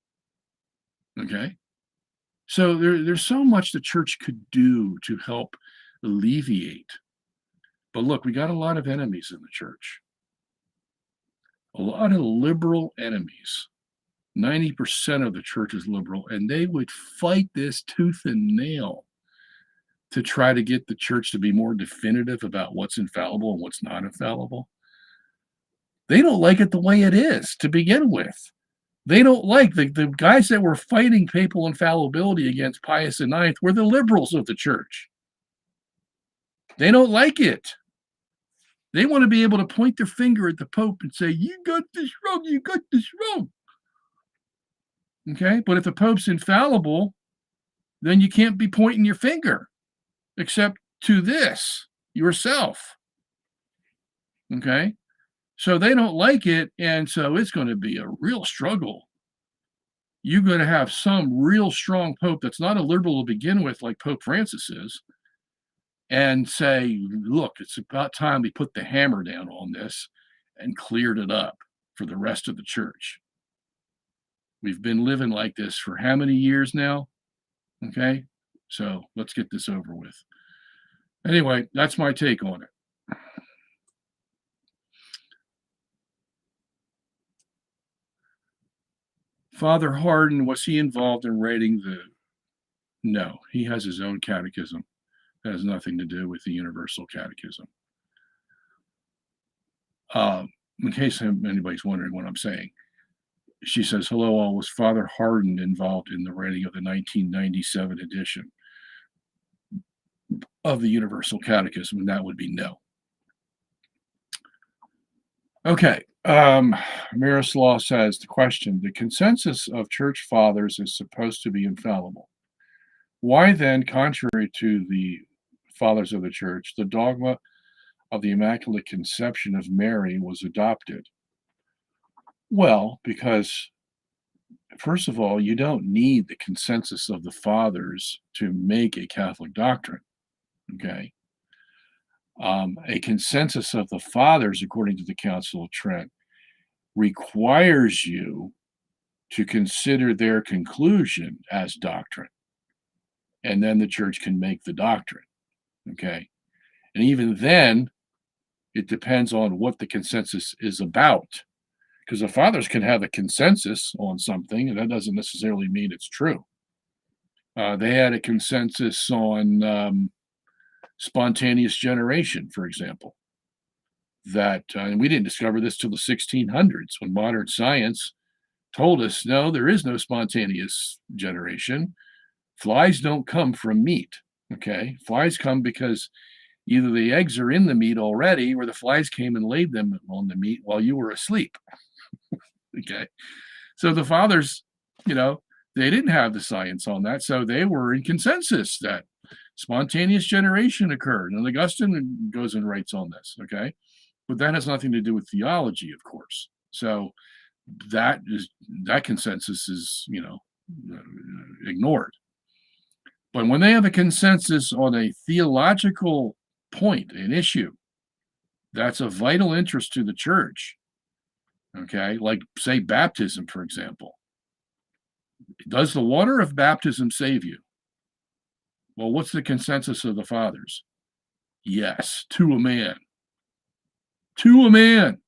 Okay? So there's so much the church could do to help alleviate. But look, we got a lot of enemies in the church. A lot of liberal enemies. 90% of the church is liberal, and they would fight this tooth and nail to try to get the church to be more definitive about what's infallible and what's not infallible. They don't like it the way it is to begin with. They don't like the guys that were fighting papal infallibility against Pius IX were the liberals of the church. They don't like it. They want to be able to point their finger at the Pope and say, you got this wrong, you got this wrong. Okay, but if the Pope's infallible, then you can't be pointing your finger except to this, yourself. Okay, so they don't like it, and so it's going to be a real struggle. You're going to have some real strong Pope that's not a liberal to begin with, like Pope Francis is, and say, look, it's about time we put the hammer down on this and cleared it up for the rest of the church. We've been living like this for how many years now? Okay, so let's get this over with. Anyway, that's my take on it. Father Hardin, was he involved in writing the... No, he has his own catechism. It has nothing to do with the Universal Catechism. In case anybody's wondering what I'm saying, she says, hello all, was Father Hardin involved in the writing of the 1997 edition of the Universal Catechism? And that would be no. Okay, Miroslav says, the question, the consensus of church fathers is supposed to be infallible. Why then, contrary to the fathers of the church, the dogma of the Immaculate Conception of Mary was adopted? Well, because first of all, you don't need the consensus of the fathers to make a Catholic doctrine. Okay. A consensus of the fathers, according to the Council of Trent, requires you to consider their conclusion as doctrine, and then the church can make the doctrine. Okay. And even then, it depends on what the consensus is about, because the fathers can have a consensus on something, and that doesn't necessarily mean it's true. They had a consensus on spontaneous generation, for example. That and we didn't discover this till the 1600s, when modern science told us, no, there is no spontaneous generation. Flies don't come from meat. Okay, flies come because either the eggs are in the meat already, or the flies came and laid them on the meat while you were asleep. Okay, so the fathers, they didn't have the science on that, so they were in consensus that spontaneous generation occurred. And Augustine goes and writes on this. Okay, but that has nothing to do with theology, of course. So that consensus is ignored. But when they have a consensus on a theological point, an issue that's of vital interest to the church, okay, like say baptism, for example, does the water of baptism save you? Well, what's the consensus of the fathers? Yes, to a man. To a man.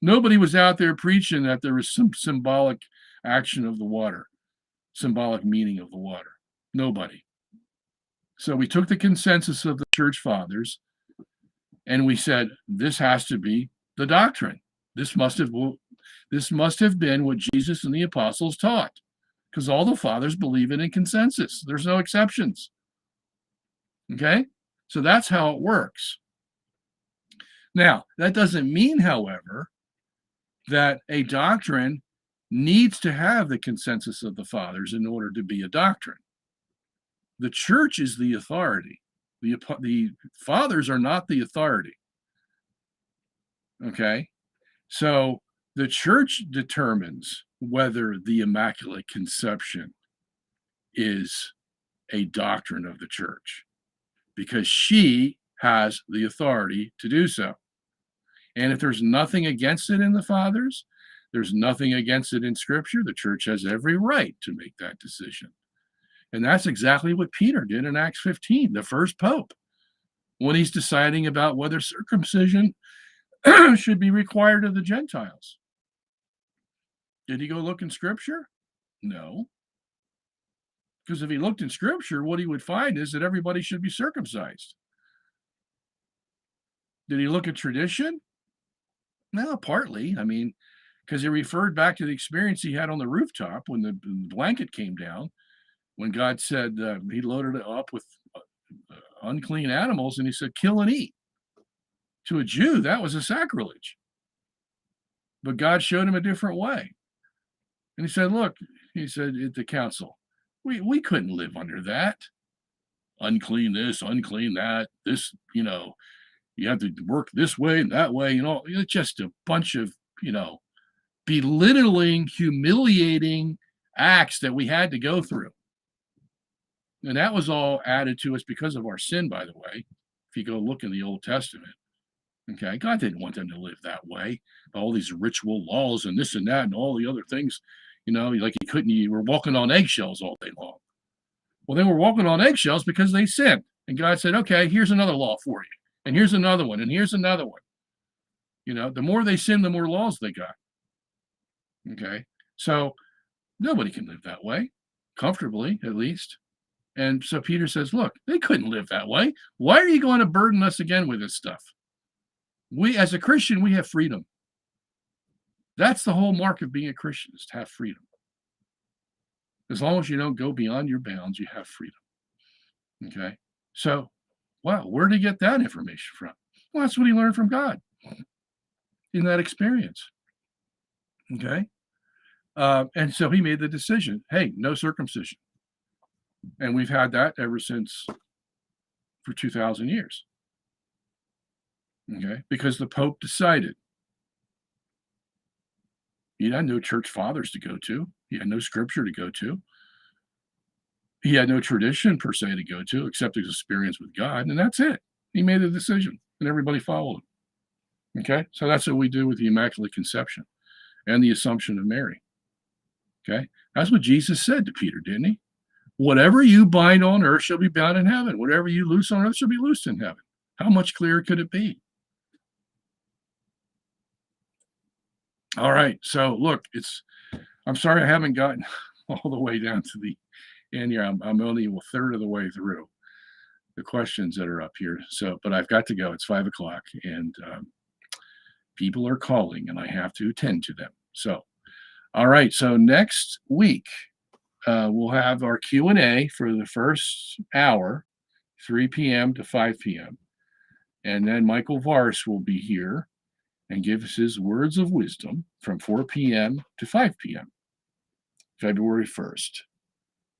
Nobody was out there preaching that there was some symbolic action of the water, symbolic meaning of the water. Nobody. So we took the consensus of the church fathers and we said, this has to be the doctrine. This must have been what Jesus and the apostles taught, because all the fathers believe it in consensus. There's no exceptions. Okay? So that's how it works. Now, that doesn't mean, however, that a doctrine needs to have the consensus of the fathers in order to be a doctrine. The church is the authority. The fathers are not the authority. Okay? So the church determines whether the Immaculate Conception is a doctrine of the church, because she has the authority to do so. And if there's nothing against it in the fathers, there's nothing against it in Scripture, the church has every right to make that decision. And that's exactly what Peter did in Acts 15, the first pope, when he's deciding about whether circumcision should be required of the Gentiles. Did he go look in Scripture? No. Because if he looked in Scripture, what he would find is that everybody should be circumcised. Did he look at tradition? No, partly. I mean, because he referred back to the experience he had on the rooftop when the blanket came down, when God said he loaded it up with unclean animals, and he said, kill and eat. To a Jew, that was a sacrilege. But God showed him a different way. And he said, look, he said at the council, we couldn't live under that. Unclean this, unclean that, this, you have to work this way and that way, it's just a bunch of, belittling, humiliating acts that we had to go through. And that was all added to us because of our sin, by the way. If you go look in the Old Testament, okay, God didn't want them to live that way. All these ritual laws and this and that and all the other things, like you were walking on eggshells all day long. Well, they were walking on eggshells because they sinned. And God said, okay, here's another law for you. And here's another one. And here's another one. The more they sin, the more laws they got. Okay. So nobody can live that way, comfortably, at least. And so Peter says, look, they couldn't live that way. Why are you going to burden us again with this stuff? We, as a Christian, we have freedom. That's the whole mark of being a Christian, is to have freedom. As long as you don't go beyond your bounds, you have freedom. Okay. So, wow, where did he get that information from? Well, that's what he learned from God in that experience. Okay. And so he made the decision, hey, no circumcision. And we've had that ever since for 2,000 years. Okay. Because the Pope decided he had no church fathers to go to, he had no scripture to go to, he had no tradition per se to go to except his experience with God. And that's it. He made a decision and everybody followed him. Okay. So that's what we do with the Immaculate Conception and the Assumption of Mary. Okay. That's what Jesus said to Peter, didn't he? Whatever you bind on earth shall be bound in heaven. Whatever you loose on earth shall be loosed in heaven. How much clearer could it be? All right. So look, I'm sorry I haven't gotten all the way down to the end here. I'm only a third of the way through the questions that are up here. So, but I've got to go. It's 5 o'clock and people are calling and I have to attend to them. So, all right. So next week, we'll have our Q&A for the first hour, 3 p.m. to 5 p.m. And then Michael Voris will be here and give us his words of wisdom from 4 p.m. to 5 p.m., February 1st.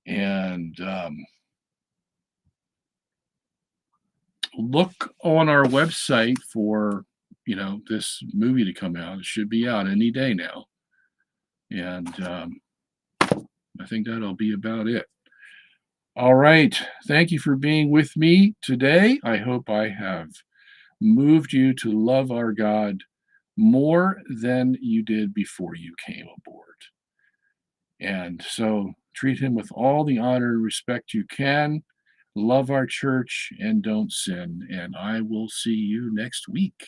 And look on our website for, this movie to come out. It should be out any day now. And I think that'll be about it. All right. Thank you for being with me today. I hope I have moved you to love our God more than you did before you came aboard. And so treat him with all the honor and respect you can. Love our church and don't sin. And I will see you next week.